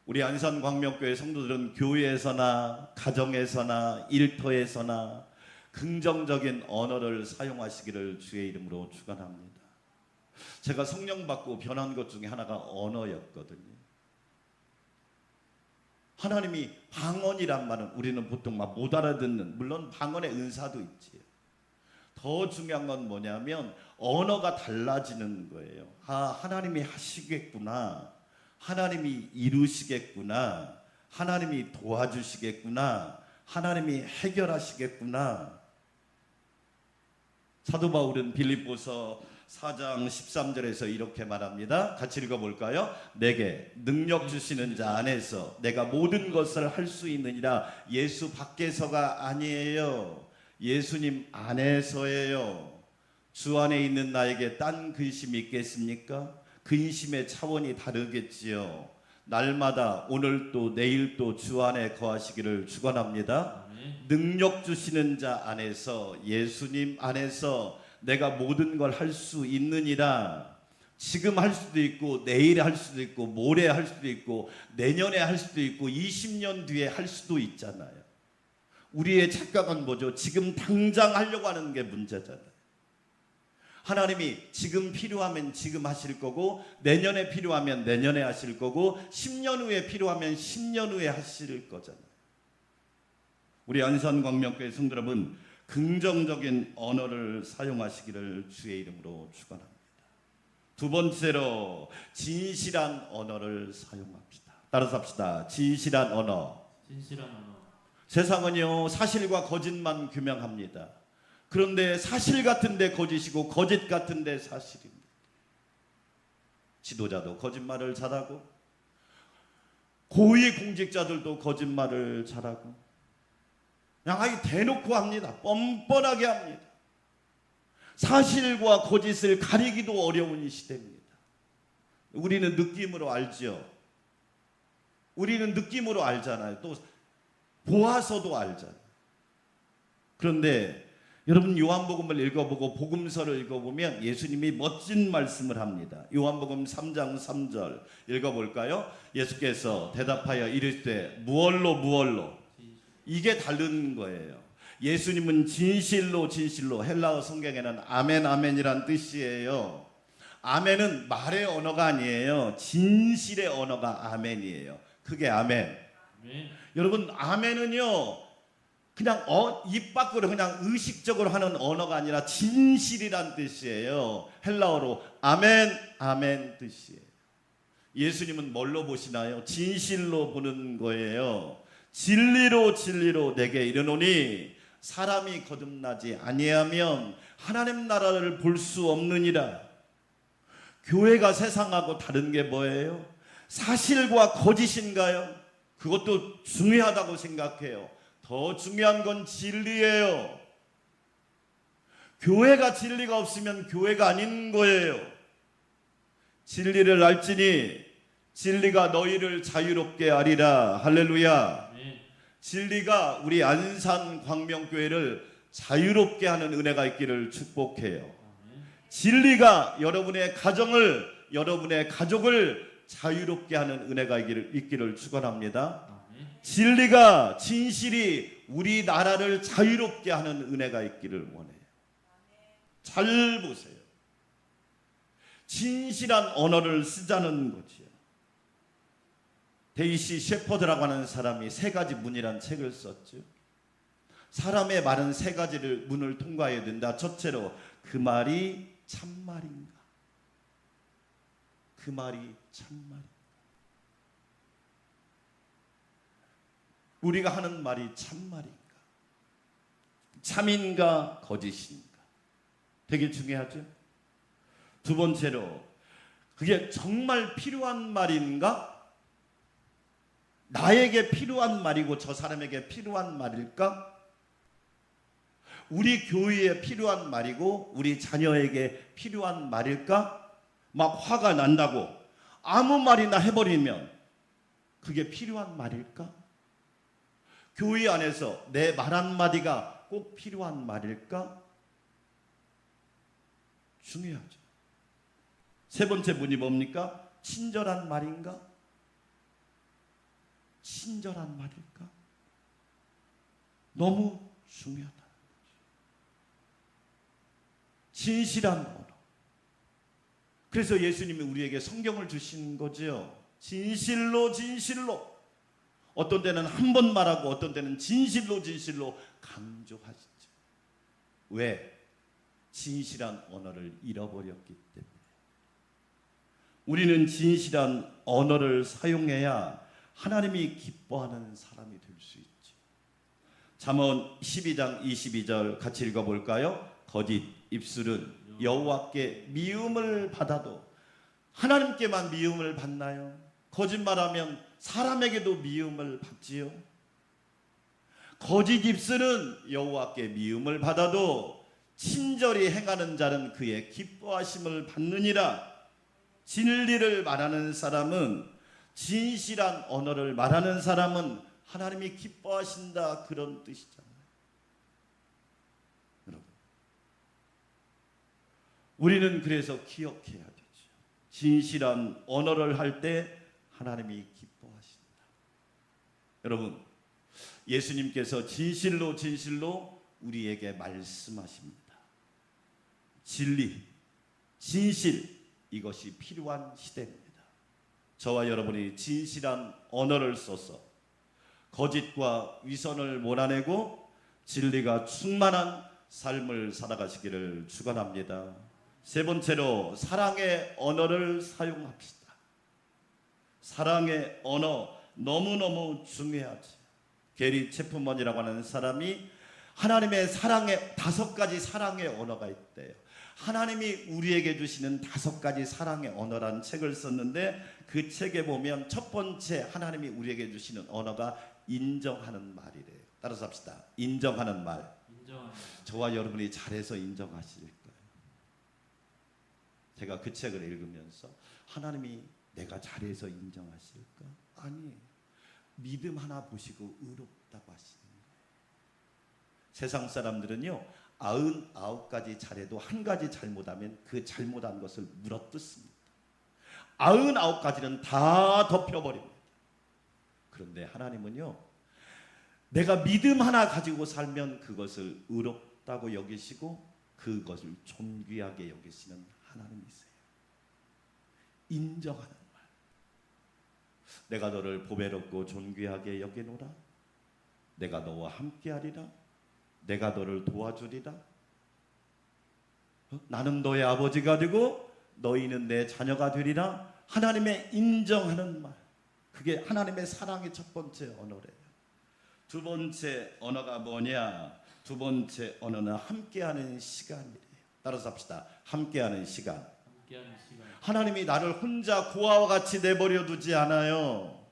우리 안산광명교회 성도들은 교회에서나 가정에서나 일터에서나 긍정적인 언어를 사용하시기를 주의 이름으로 축원합니다. 제가 성령 받고 변한 것 중에 하나가 언어였거든요. 하나님이 방언이란 말은 우리는 보통 막 못 알아듣는, 물론 방언의 은사도 있지요. 더 중요한 건 뭐냐면 언어가 달라지는 거예요. 아, 하나님이 하시겠구나. 하나님이 이루시겠구나. 하나님이 도와주시겠구나. 하나님이 해결하시겠구나. 사도 바울은 빌립보서 4장 13절에서 이렇게 말합니다. 같이 읽어볼까요? 내게 능력 주시는 자 안에서 내가 모든 것을 할 수 있느니라. 예수 밖에서가 아니에요. 예수님 안에서예요. 주 안에 있는 나에게 딴 근심이 있겠습니까? 근심의 차원이 다르겠지요. 날마다 오늘도 내일도 주 안에 거하시기를 축원합니다. 능력 주시는 자 안에서, 예수님 안에서 내가 모든 걸 할 수 있느니라. 지금 할 수도 있고 내일 할 수도 있고 모레 할 수도 있고 내년에 할 수도 있고 20년 뒤에 할 수도 있잖아요. 우리의 착각은 뭐죠? 지금 당장 하려고 하는 게 문제잖아요. 하나님이 지금 필요하면 지금 하실 거고 내년에 필요하면 내년에 하실 거고 10년 후에 필요하면 10년 후에 하실 거잖아요. 우리 안산광명교회 성도 여러분, 긍정적인 언어를 사용하시기를 주의 이름으로 축원합니다. 두 번째로 진실한 언어를 사용합시다. 따라서 합시다. 진실한 언어. 진실한 언어. 세상은요 사실과 거짓만 규명합니다. 그런데 사실 같은데 거짓이고 거짓 같은데 사실입니다. 지도자도 거짓말을 잘하고 고위 공직자들도 거짓말을 잘하고 그냥 아예 대놓고 합니다. 뻔뻔하게 합니다. 사실과 거짓을 가리기도 어려운 이 시대입니다. 우리는 느낌으로 알죠. 우리는 느낌으로 알잖아요. 또 보아서도 알잖아요. 그런데 여러분 요한복음을 읽어보고 복음서를 읽어보면 예수님이 멋진 말씀을 합니다. 요한복음 3장 3절 읽어볼까요? 예수께서 대답하여 이르시되 무얼로 이게 다른 거예요. 예수님은 진실로 헬라어 성경에는 아멘 아멘이란 뜻이에요. 아멘은 말의 언어가 아니에요. 진실의 언어가 아멘이에요. 그게 아멘. 아멘. 여러분 아멘은요 그냥 입 밖으로 그냥 의식적으로 하는 언어가 아니라 진실이란 뜻이에요. 헬라어로 아멘 뜻이에요. 예수님은 뭘로 보시나요? 진실로 보는 거예요. 진리로 내게 이르노니 사람이 거듭나지 아니하면 하나님 나라를 볼 수 없느니라. 교회가 세상하고 다른 게 뭐예요? 사실과 거짓인가요? 그것도 중요하다고 생각해요. 더 중요한 건 진리예요. 교회가 진리가 없으면 교회가 아닌 거예요. 진리를 알지니 진리가 너희를 자유롭게 하리라. 할렐루야. 아멘. 진리가 우리 안산 광명교회를 자유롭게 하는 은혜가 있기를 축복해요. 아멘. 진리가 여러분의 가정을 여러분의 가족을 자유롭게 하는 은혜가 있기를 축원합니다. 아멘. 진리가 진실이 우리나라를 자유롭게 하는 은혜가 있기를 원해요. 잘 보세요. 진실한 언어를 쓰자는 거지요. 데이시 셰퍼드라고 하는 사람이 세 가지 문이란 책을 썼죠. 사람의 말은 세 가지를 문을 통과해야 된다. 첫째로 그 말이 참말인가? 그 말이 참말인가? 우리가 하는 말이 참말인가? 참인가 거짓인가? 되게 중요하죠. 두 번째로 그게 정말 필요한 말인가? 나에게 필요한 말이고 저 사람에게 필요한 말일까? 우리 교회에 필요한 말이고 우리 자녀에게 필요한 말일까? 막 화가 난다고 아무 말이나 해버리면 그게 필요한 말일까? 교회 안에서 내 말 한마디가 꼭 필요한 말일까? 중요하죠. 세 번째 문이 뭡니까? 친절한 말인가? 친절한 말일까? 너무 중요하다. 진실한 언어. 그래서 예수님이 우리에게 성경을 주신 거죠. 진실로 어떤 때는 한 번 말하고 어떤 때는 진실로 강조하시죠. 왜? 진실한 언어를 잃어버렸기 때문에. 우리는 진실한 언어를 사용해야 하나님이 기뻐하는 사람이 될 수 있죠. 잠언 12장 22절 같이 읽어볼까요? 거짓 입술은 여호와께 미움을 받아도 하나님께만 미움을 받나요? 거짓말하면 사람에게도 미움을 받지요. 거짓 입술은 여호와께 미움을 받아도 친절히 행하는 자는 그의 기뻐하심을 받느니라. 진리를 말하는 사람은 진실한 언어를 말하는 사람은 하나님이 기뻐하신다 그런 뜻이잖아요. 여러분, 우리는 그래서 기억해야 되죠. 진실한 언어를 할 때 하나님이 기뻐하신다. 여러분, 예수님께서 진실로 우리에게 말씀하십니다. 진리, 진실, 이것이 필요한 시대입니다. 저와 여러분이 진실한 언어를 써서 거짓과 위선을 몰아내고 진리가 충만한 삶을 살아가시기를 축원합니다. 세 번째로 사랑의 언어를 사용합시다. 사랑의 언어 너무너무 중요하지. 게리 체프먼이라고 하는 사람이 하나님의 사랑의 5가지 사랑의 언어가 있대요. 하나님이 우리에게 주시는 5가지 사랑의 언어라는 책을 썼는데 그 책에 보면 첫 번째 하나님이 우리에게 주시는 언어가 인정하는 말이래요. 따라서 합시다. 인정하는 말. 저와 여러분이 잘해서 인정하실 거예요. 제가 그 책을 읽으면서 하나님이 내가 잘해서 인정하실까? 아니, 믿음 하나 보시고 의롭다고 하시는 거예요. 세상 사람들은요 99가지 잘해도 한 가지 잘못하면 그 잘못한 것을 물어뜯습니다. 99가지는 다 덮여버립니다. 그런데 하나님은요 내가 믿음 하나 가지고 살면 그것을 의롭다고 여기시고 그것을 존귀하게 여기시는 하나님이세요. 인정하는 말. 내가 너를 보배롭고 존귀하게 여기노라. 내가 너와 함께하리라. 내가 너를 도와주리라. 나는 너의 아버지가 되고 너희는 내 자녀가 되리라. 하나님의 인정하는 말. 그게 하나님의 사랑의 첫 번째 언어래요. 두 번째 언어가 뭐냐? 두 번째 언어는 함께하는 시간이래요. 따라서 합시다. 함께하는 시간. 하나님이 나를 혼자 고아와 같이 내버려 두지 않아요.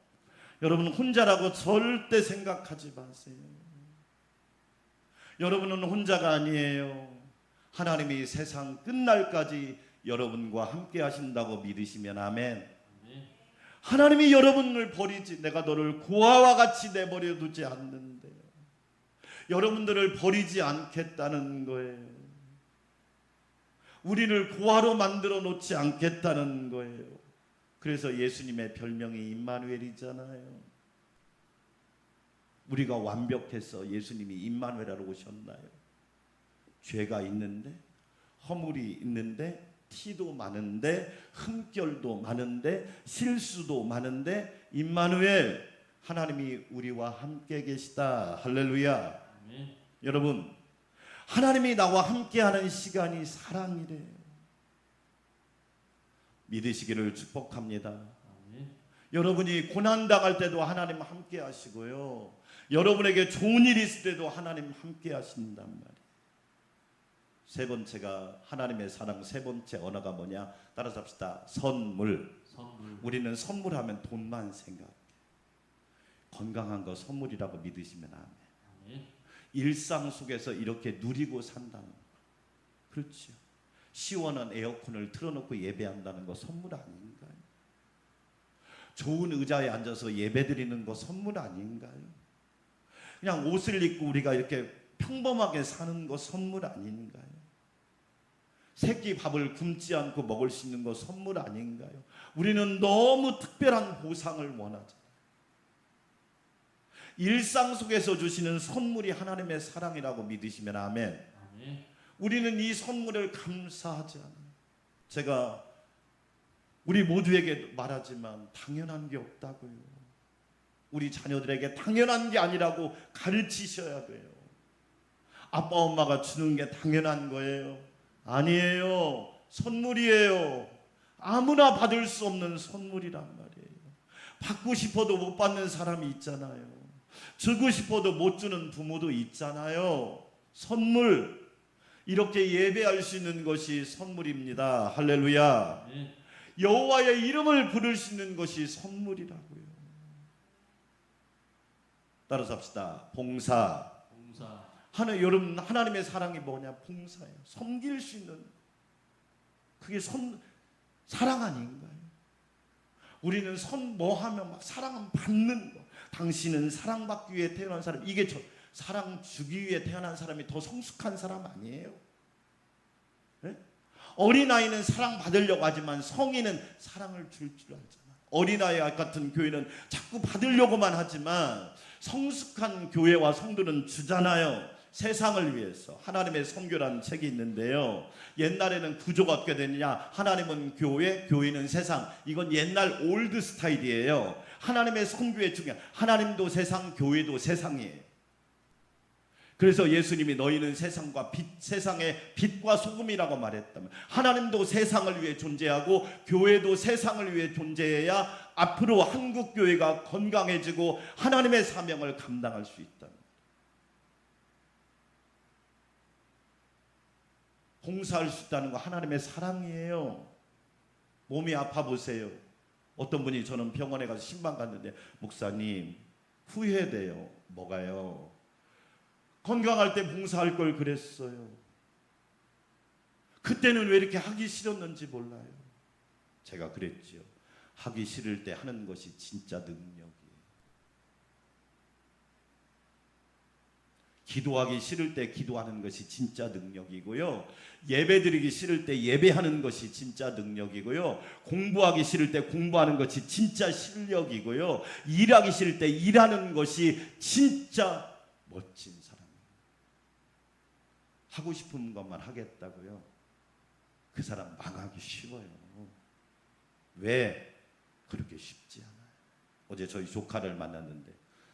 여러분 혼자라고 절대 생각하지 마세요. 여러분은 혼자가 아니에요. 하나님이 세상 끝날까지 여러분과 함께 하신다고 믿으시면 아멘. 하나님이 여러분을 버리지, 내가 너를 고아와 같이 내버려 두지 않는데요. 여러분들을 버리지 않겠다는 거예요. 우리를 고아로 만들어 놓지 않겠다는 거예요. 그래서 예수님의 별명이 임마누엘이잖아요. 우리가 완벽해서 예수님이 임마누엘하러 오셨나요? 죄가 있는데, 허물이 있는데, 티도 많은데, 흠결도 많은데, 실수도 많은데, 임마누엘, 하나님이 우리와 함께 계시다. 할렐루야. 여러분, 하나님이 나와 함께하는 시간이 사랑이래요. 믿으시기를 축복합니다. 여러분이 고난당할 때도 하나님 함께 하시고요, 여러분에게 좋은 일이 있을 때도 하나님 함께 하신단 말이에요. 세 번째가 하나님의 사랑, 세 번째 언어가 뭐냐? 따라서 합시다. 선물. 우리는 선물하면 돈만 생각해요. 건강한 거 선물이라고 믿으시면 아멘. 일상 속에서 이렇게 누리고 산다는 거, 그렇죠. 시원한 에어컨을 틀어놓고 예배한다는 거 선물 아닌가요? 좋은 의자에 앉아서 예배드리는 거 선물 아닌가요? 그냥 옷을 입고 우리가 이렇게 평범하게 사는 거 선물 아닌가요? 새끼 밥을 굶지 않고 먹을 수 있는 거 선물 아닌가요? 우리는 너무 특별한 보상을 원하죠. 일상 속에서 주시는 선물이 하나님의 사랑이라고 믿으시면 아멘. 우리는 이 선물을 감사하지 않아요. 제가 우리 모두에게 말하지만 당연한 게 없다고요. 우리 자녀들에게 당연한 게 아니라고 가르치셔야 돼요. 아빠 엄마가 주는 게 당연한 거예요? 아니에요. 선물이에요. 아무나 받을 수 없는 선물이란 말이에요. 받고 싶어도 못 받는 사람이 있잖아요. 주고 싶어도 못 주는 부모도 있잖아요. 선물, 이렇게 예배할 수 있는 것이 선물입니다. 할렐루야. 여호와의 이름을 부를 수 있는 것이 선물이라고요. 따라서 합시다. 봉사. 여러분, 하나님의 사랑이 뭐냐? 봉사예요. 섬길 수 있는, 그게 사랑 아닌가요? 우리는 뭐 하면 막 사랑은 받는 거. 당신은 사랑받기 위해 태어난 사람, 이게 사랑 주기 위해 태어난 사람이 더 성숙한 사람 아니에요? 네? 어린아이는 사랑받으려고 하지만 성인은 사랑을 줄 줄 알잖아. 어린아이 같은 교회는 자꾸 받으려고만 하지만 성숙한 교회와 성도는 주잖아요. 세상을 위해서. 하나님의 선교라는 책이 있는데요, 옛날에는 구조가 어떻게 되느냐, 하나님은 교회, 교회는 세상. 이건 옛날 올드 스타일이에요. 하나님의 선교의 중요한, 하나님도 세상, 교회도 세상이에요. 그래서 예수님이 너희는 세상의 빛과 소금이라고 말했다면, 하나님도 세상을 위해 존재하고 교회도 세상을 위해 존재해야 앞으로 한국 교회가 건강해지고 하나님의 사명을 감당할 수 있다. 봉사할 수 있다는 거 하나님의 사랑이에요. 몸이 아파 보세요. 어떤 분이 저는 병원에 가서 신방 갔는데, 목사님 후회돼요. 뭐가요? 건강할 때 봉사할 걸 그랬어요. 그때는 왜 이렇게 하기 싫었는지 몰라요. 제가 그랬지요. 하기 싫을 때 하는 것이 진짜 능력이에요. 기도하기 싫을 때 기도하는 것이 진짜 능력이고요. 예배드리기 싫을 때 예배하는 것이 진짜 능력이고요. 공부하기 싫을 때 공부하는 것이 진짜 실력이고요. 일하기 싫을 때 일하는 것이 진짜 멋진 사람이에요. 하고 싶은 것만 하겠다고요. 그 사람 망하기 쉬워요. 왜? 그렇게 쉽지 않아요. 어제 저희 조카를 만났는데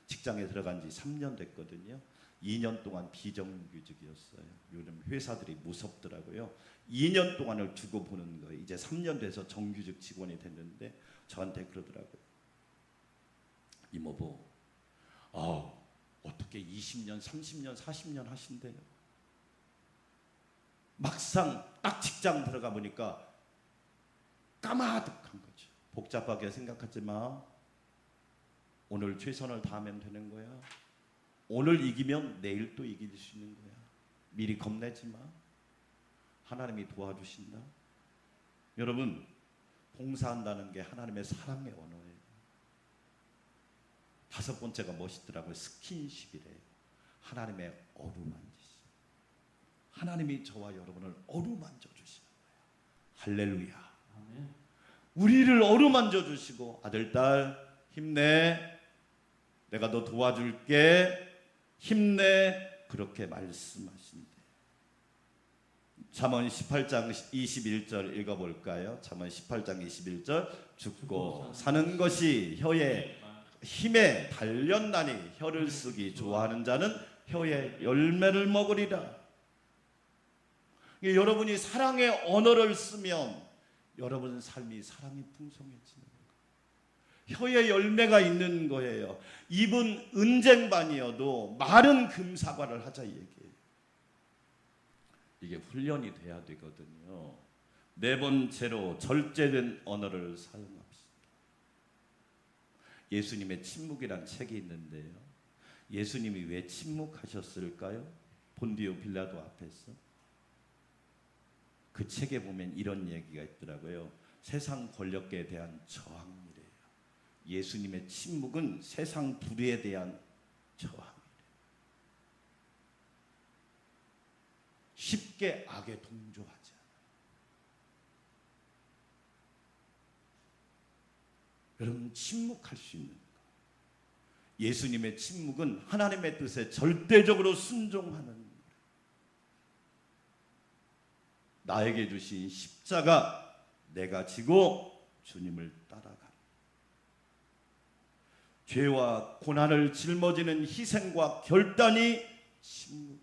직장에 들어간 지 3년 됐거든요. 2년 동안 비정규직이었어요. 요즘 회사들이 무섭더라고요. 2년 동안을 두고 보는 거예요. 이제 3년 돼서 정규직 직원이 됐는데 저한테 그러더라고요. 이모부, 어떻게 20년, 30년, 40년 하신대요? 막상 딱 직장 들어가 보니까 까마득한 거죠. 복잡하게 생각하지 마. 오늘 최선을 다하면 되는 거야. 오늘 이기면 내일 또 이길 수 있는 거야. 미리 겁내지 마. 하나님이 도와주신다. 여러분, 봉사한다는 게 하나님의 사랑의 언어예요. 5번째가 멋있더라고요. 스킨십이래요. 하나님의 어루만지심. 하나님이 저와 여러분을 어루만져 주시는 거예요. 할렐루야. 아멘. 우리를 어루만져 주시고, 아들, 딸 힘내. 내가 너 도와줄게. 힘내. 그렇게 말씀하신대. 잠언 18장 21절 읽어볼까요? 잠언 18장 21절. 죽고 사는 것이 혀의 힘에 달렸나니 혀를 쓰기 좋아하는 자는 혀의 열매를 먹으리라. 여러분이 사랑의 언어를 쓰면 여러분 삶이 사랑이 풍성해지는 거예요. 혀의 열매가 있는 거예요. 입은 은쟁반이어도 말은 금사과를 하자 이 얘기예요. 이게 훈련이 돼야 되거든요. 4번째로 절제된 언어를 사용합시다. 예수님의 침묵이란 책이 있는데요. 예수님이 왜 침묵하셨을까요? 본디오 빌라도 앞에서. 그 책에 보면 이런 얘기가 있더라고요. 세상 권력에 대한 저항이래요. 예수님의 침묵은 세상 불의에 대한 저항이래요. 쉽게 악에 동조하지 않아요. 여러분, 침묵할 수 있는 거. 예수님의 침묵은 하나님의 뜻에 절대적으로 순종하는, 나에게 주신 십자가 내가 지고 주님을 따라가라. 죄와 고난을 짊어지는 희생과 결단이 침묵이래.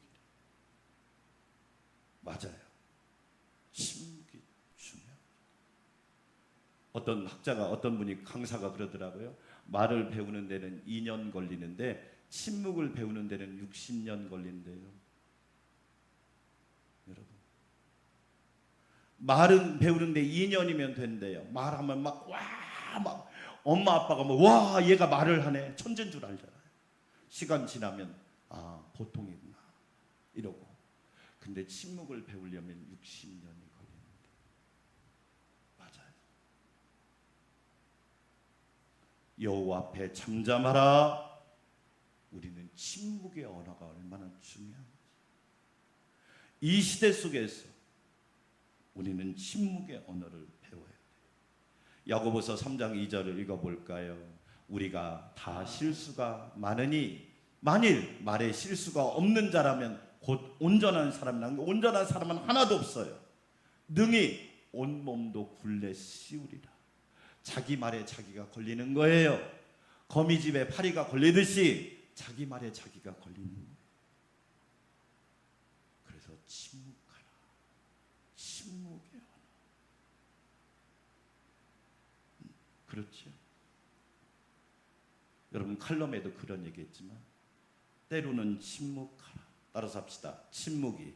맞아요. 침묵이 중요해요. 어떤 학자가, 어떤 분이, 강사가 그러더라고요. 말을 배우는 데는 2년 걸리는데 침묵을 배우는 데는 60년 걸린대요. 여러분, 말은 배우는데 2년이면 된대요. 말하면 막 엄마 아빠가 와 얘가 말을 하네, 천재인 줄 알잖아요. 시간 지나면 보통이구나 이러고. 근데 침묵을 배우려면 60년이 걸립니다. 맞아요. 여호와 앞에 잠잠하라. 우리는 침묵의 언어가 얼마나 중요한지. 이 시대 속에서 우리는 침묵의 언어를 배워야 돼요. 야고보서 3장 2절을 읽어볼까요? 우리가 다 실수가 많으니 만일 말에 실수가 없는 자라면 곧 온전한 사람이라. 온전한 사람은 하나도 없어요. 능히 온몸도 굴레 씌우리라. 자기 말에 자기가 걸리는 거예요. 거미집에 파리가 걸리듯이 자기 말에 자기가 걸리는 거예요. 그래서 침묵하라. 침묵의 언어. 그렇죠. 여러분 칼럼에도 그런 얘기했지만 때로는 침묵하라. 따라서 합시다. 침묵이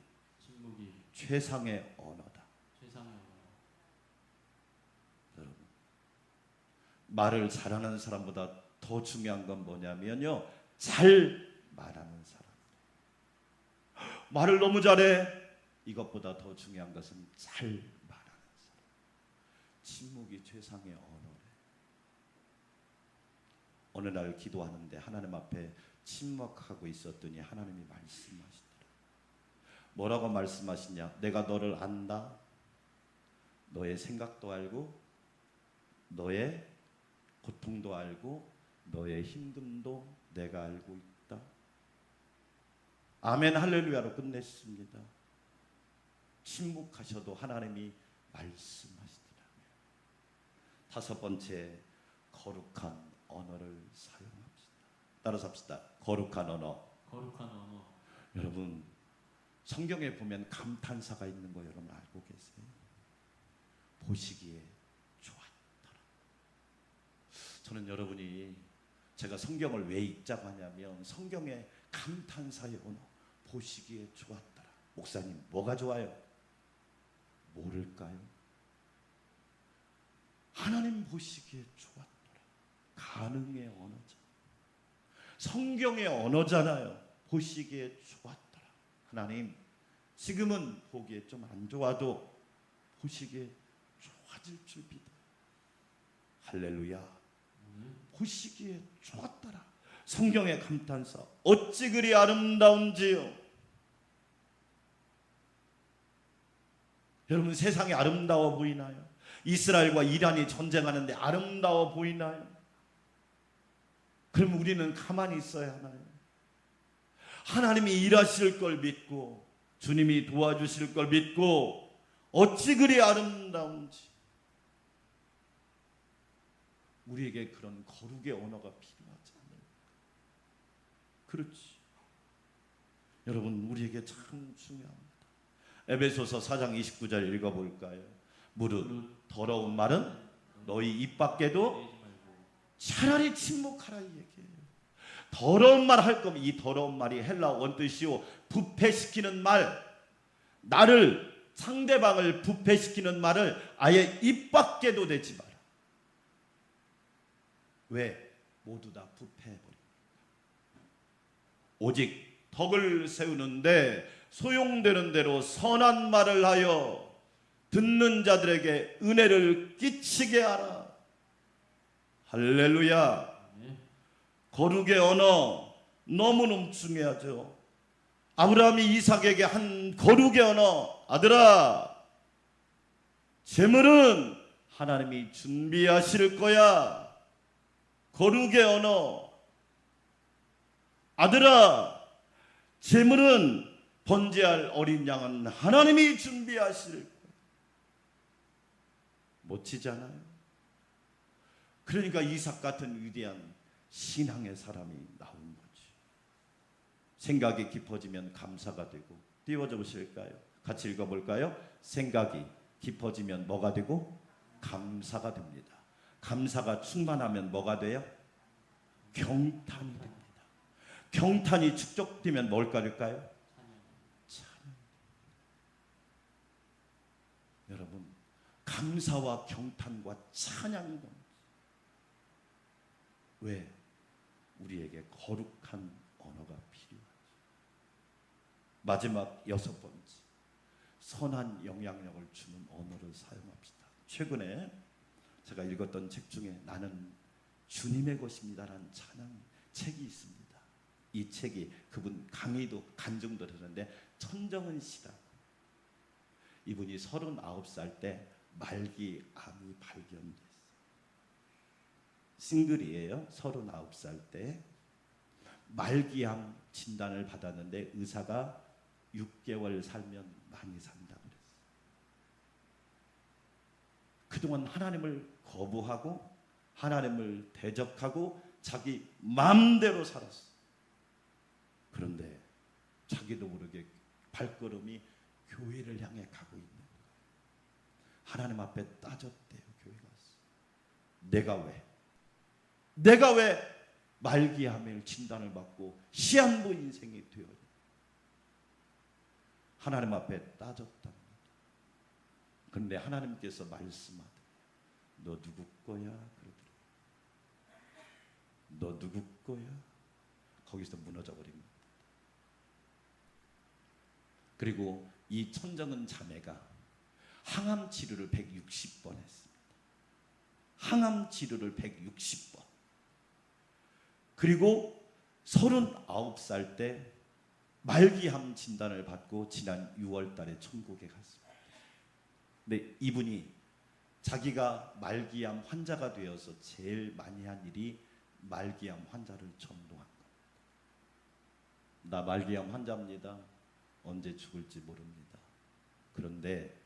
최상의 언어다. 최상의 언어. 여러분, 말을 잘하는 사람보다 더 중요한 건 뭐냐면요, 잘 말하는 사람. 말을 너무 잘해. 이것보다 더 중요한 것은 잘 말하는 사람. 침묵이 최상의 언어래. 어느 날 기도하는데 하나님 앞에 침묵하고 있었더니 하나님이 말씀하시더라. 뭐라고 말씀하시냐? 내가 너를 안다. 너의 생각도 알고 너의 고통도 알고 너의 힘듦도 내가 알고 있다. 아멘 할렐루야로 끝냈습니다. 침묵하셔도 하나님이 말씀하시더라고요. 다섯 번째, 거룩한 언어를 사용합시다. 따라서 합시다. 거룩한 언어. 거룩한 언어. 여러분 성경에 보면 감탄사가 있는 거 여러분 알고 계세요? 보시기에 좋았더라. 저는 여러분이 제가 성경을 왜 읽자고 하냐면 성경의 감탄사의 언어, 보시기에 좋았더라. 목사님 뭐가 좋아요? 모를까요? 하나님 보시기에 좋았더라. 가능의 언어죠. 성경의 언어잖아요. 보시기에 좋았더라. 하나님 지금은 보기에 좀 안 좋아도 보시기에 좋아질 줄 믿어요. 할렐루야. 보시기에 좋았더라. 성경의 감탄사 어찌 그리 아름다운지요. 여러분 세상이 아름다워 보이나요? 이스라엘과 이란이 전쟁하는데 아름다워 보이나요? 그럼 우리는 가만히 있어야 하나요? 하나님이 일하실 걸 믿고 주님이 도와주실 걸 믿고 어찌 그리 아름다운지. 우리에게 그런 거룩의 언어가 필요하지 않을까? 그렇지. 여러분 우리에게 참 중요합니다. 에베소서 4장 29절 읽어볼까요? 무릇 더러운 말은 너희 입 밖에도 차라리 침묵하라 이 얘기예요. 더러운 말 할 거면 이 더러운 말이 헬라 원뜻이요 부패시키는 말, 나를 상대방을 부패시키는 말을 아예 입 밖에도 대지 마라. 왜? 모두 다 부패해버립니다. 오직 덕을 세우는데 소용되는 대로 선한 말을 하여 듣는 자들에게 은혜를 끼치게 하라. 할렐루야. 거룩의 언어 너무너무 중요하죠. 아브라함이 이삭에게 한 거룩의 언어, 아들아 재물은 하나님이 준비하실 거야. 거룩의 언어, 아들아 재물은 번제할 어린 양은 하나님이 준비하실 거야. 멋지잖아요. 그러니까 이삭 같은 위대한 신앙의 사람이 나온 거지. 생각이 깊어지면 감사가 되고. 띄워줘 보실까요? 같이 읽어볼까요? 생각이 깊어지면 뭐가 되고? 감사가 됩니다. 감사가 충만하면 뭐가 돼요? 경탄이 됩니다. 경탄이 축적되면 뭘까요? 찬양. 여러분 감사와 경탄과 찬양이 됩니다. 왜? 우리에게 거룩한 언어가 필요하죠. 마지막 여섯 번째, 선한 영향력을 주는 언어를 사용합시다. 최근에 제가 읽었던 책 중에 나는 주님의 것입니다라는 찬양 책이 있습니다. 이 책이 그분 강의도 간증도 하는데 천정은 씨라고. 이분이 39살 때 말기암이 발견됐어요. 싱글이에요. 39살 때 말기암 진단을 받았는데 의사가 6개월 살면 많이 산다 그랬어요. 그동안 하나님을 거부하고 하나님을 대적하고 자기 마음대로 살았어요. 그런데 자기도 모르게 발걸음이 교회를 향해 가고 있는 거예요. 하나님 앞에 따졌대요. 교회 가서 내가 왜 말기암을 진단을 받고 시한부 인생이 되어요. 하나님 앞에 따졌답니다. 그런데 하나님께서 말씀하더래요. 너 누구 거야? 그러더래요. 너 누구 거야? 거기서 무너져 버립니다. 그리고 이 천정은 자매가 항암 치료를 160번 했습니다. 항암 치료를 160번. 그리고 39살 때 말기암 진단을 받고 지난 6월 달에 천국에 갔습니다. 근데 이분이 자기가 말기암 환자가 되어서 제일 많이 한 일이 말기암 환자를 전도한 겁니다. 나 말기암 환자입니다. 언제 죽을지 모릅니다. 그런데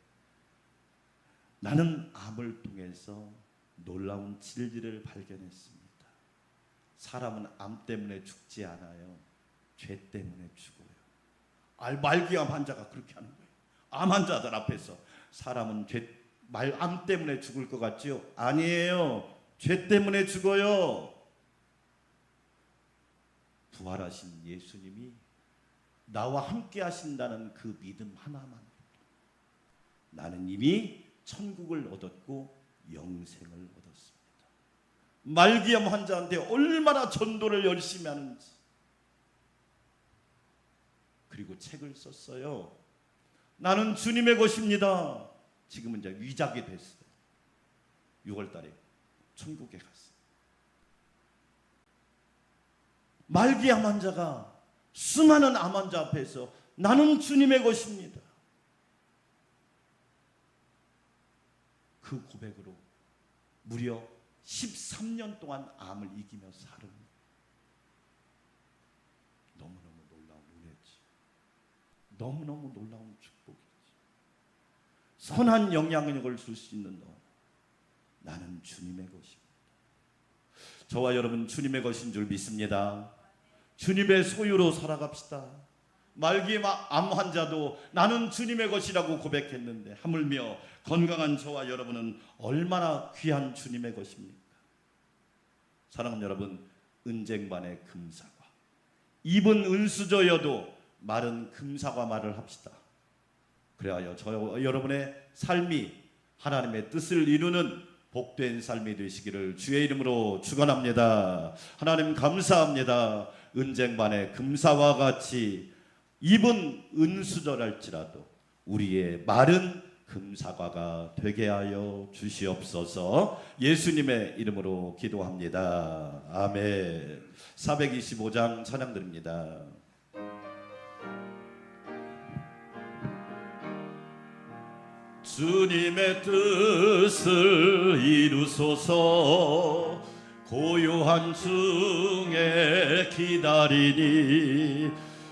나는 암을 통해서 놀라운 진리를 발견했습니다. 사람은 암 때문에 죽지 않아요. 죄 때문에 죽어요. 말기암 환자가 그렇게 하는 거예요. 암 환자들 앞에서 사람은 암 때문에 죽을 것 같지요? 아니에요. 죄 때문에 죽어요. 부활하신 예수님이 나와 함께 하신다는 그 믿음 하나만 나는 이미 천국을 얻었고 영생을 얻었습니다. 말기암 환자한테 얼마나 전도를 열심히 하는지. 그리고 책을 썼어요. 나는 주님의 것입니다. 지금은 이제 위작이 됐어요. 6월 달에 천국에 갔어요. 말기암 환자가 수많은 암 환자 앞에서 나는 주님의 것입니다. 그 고백으로 무려 13년 동안 암을 이기며 사는 너무너무 놀라운 은혜지. 너무너무 놀라운 축복이지. 선한 영향력을 줄 수 있는 너. 나는 주님의 것입니다. 저와 여러분 주님의 것인 줄 믿습니다. 주님의 소유로 살아갑시다. 말기암 환자도 나는 주님의 것이라고 고백했는데 하물며 건강한 저와 여러분은 얼마나 귀한 주님의 것입니까? 사랑하는 여러분, 은쟁반의 금사과, 입은 은수저여도 말은 금사과 말을 합시다. 그래야 저 여러분의 삶이 하나님의 뜻을 이루는 복된 삶이 되시기를 주의 이름으로 축원합니다. 하나님 감사합니다. 은쟁반의 금사와 같이 입은 은수저랄지라도 우리의 말은 금사과가 되게 하여 주시옵소서. 예수님의 이름으로 기도합니다. 아멘. 425장 찬양 드립니다. 주님의 뜻을 이루소서. 고요한 중에 기다리니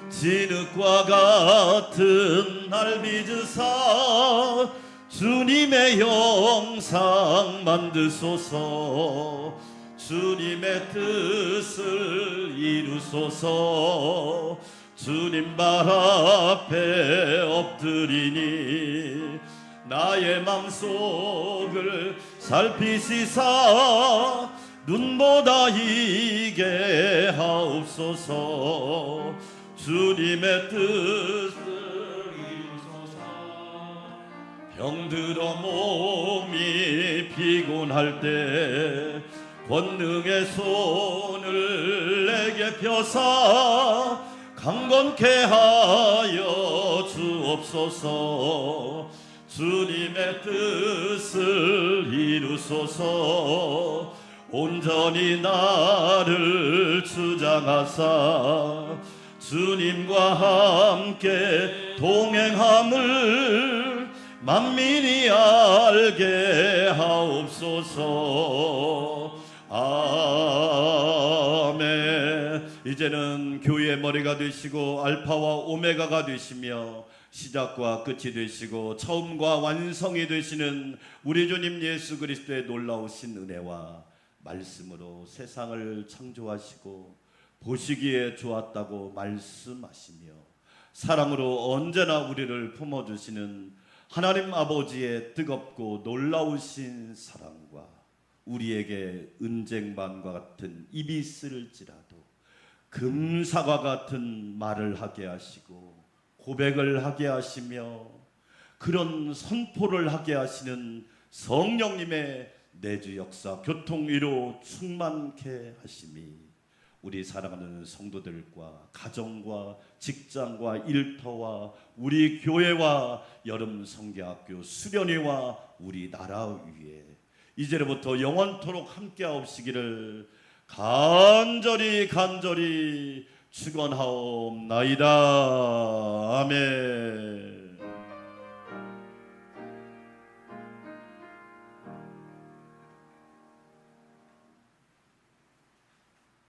진흙과 같은 날 빚으사 주님의 영상 만드소서. 주님의 뜻을 이루소서. 주님 발 앞에 엎드리니 나의 맘속을 살피시사 눈보다 이게 하옵소서. 주님의 뜻을 이루소서. 병들어 몸이 피곤할 때 권능의 손을 내게 펴사 강건케 하여 주옵소서. 주님의 뜻을 이루소서. 온전히 나를 주장하사 주님과 함께 동행함을 만민이 알게 하옵소서. 아멘. 이제는 교회의 머리가 되시고 알파와 오메가가 되시며 시작과 끝이 되시고 처음과 완성이 되시는 우리 주님 예수 그리스도의 놀라우신 은혜와 말씀으로 세상을 창조하시고 보시기에 좋았다고 말씀하시며 사랑으로 언제나 우리를 품어주시는 하나님 아버지의 뜨겁고 놀라우신 사랑과 우리에게 은쟁반과 같은 입이 있을지라도 금사과 같은 말을 하게 하시고 고백을 하게 하시며 그런 선포를 하게 하시는 성령님의 내주 역사 교통위로 충만케 하심이 우리 사랑하는 성도들과 가정과 직장과 일터와 우리 교회와 여름 성경학교 수련회와 우리 나라 위에 이제로부터 영원토록 함께하옵시기를 간절히 축원하옵나이다. 아멘.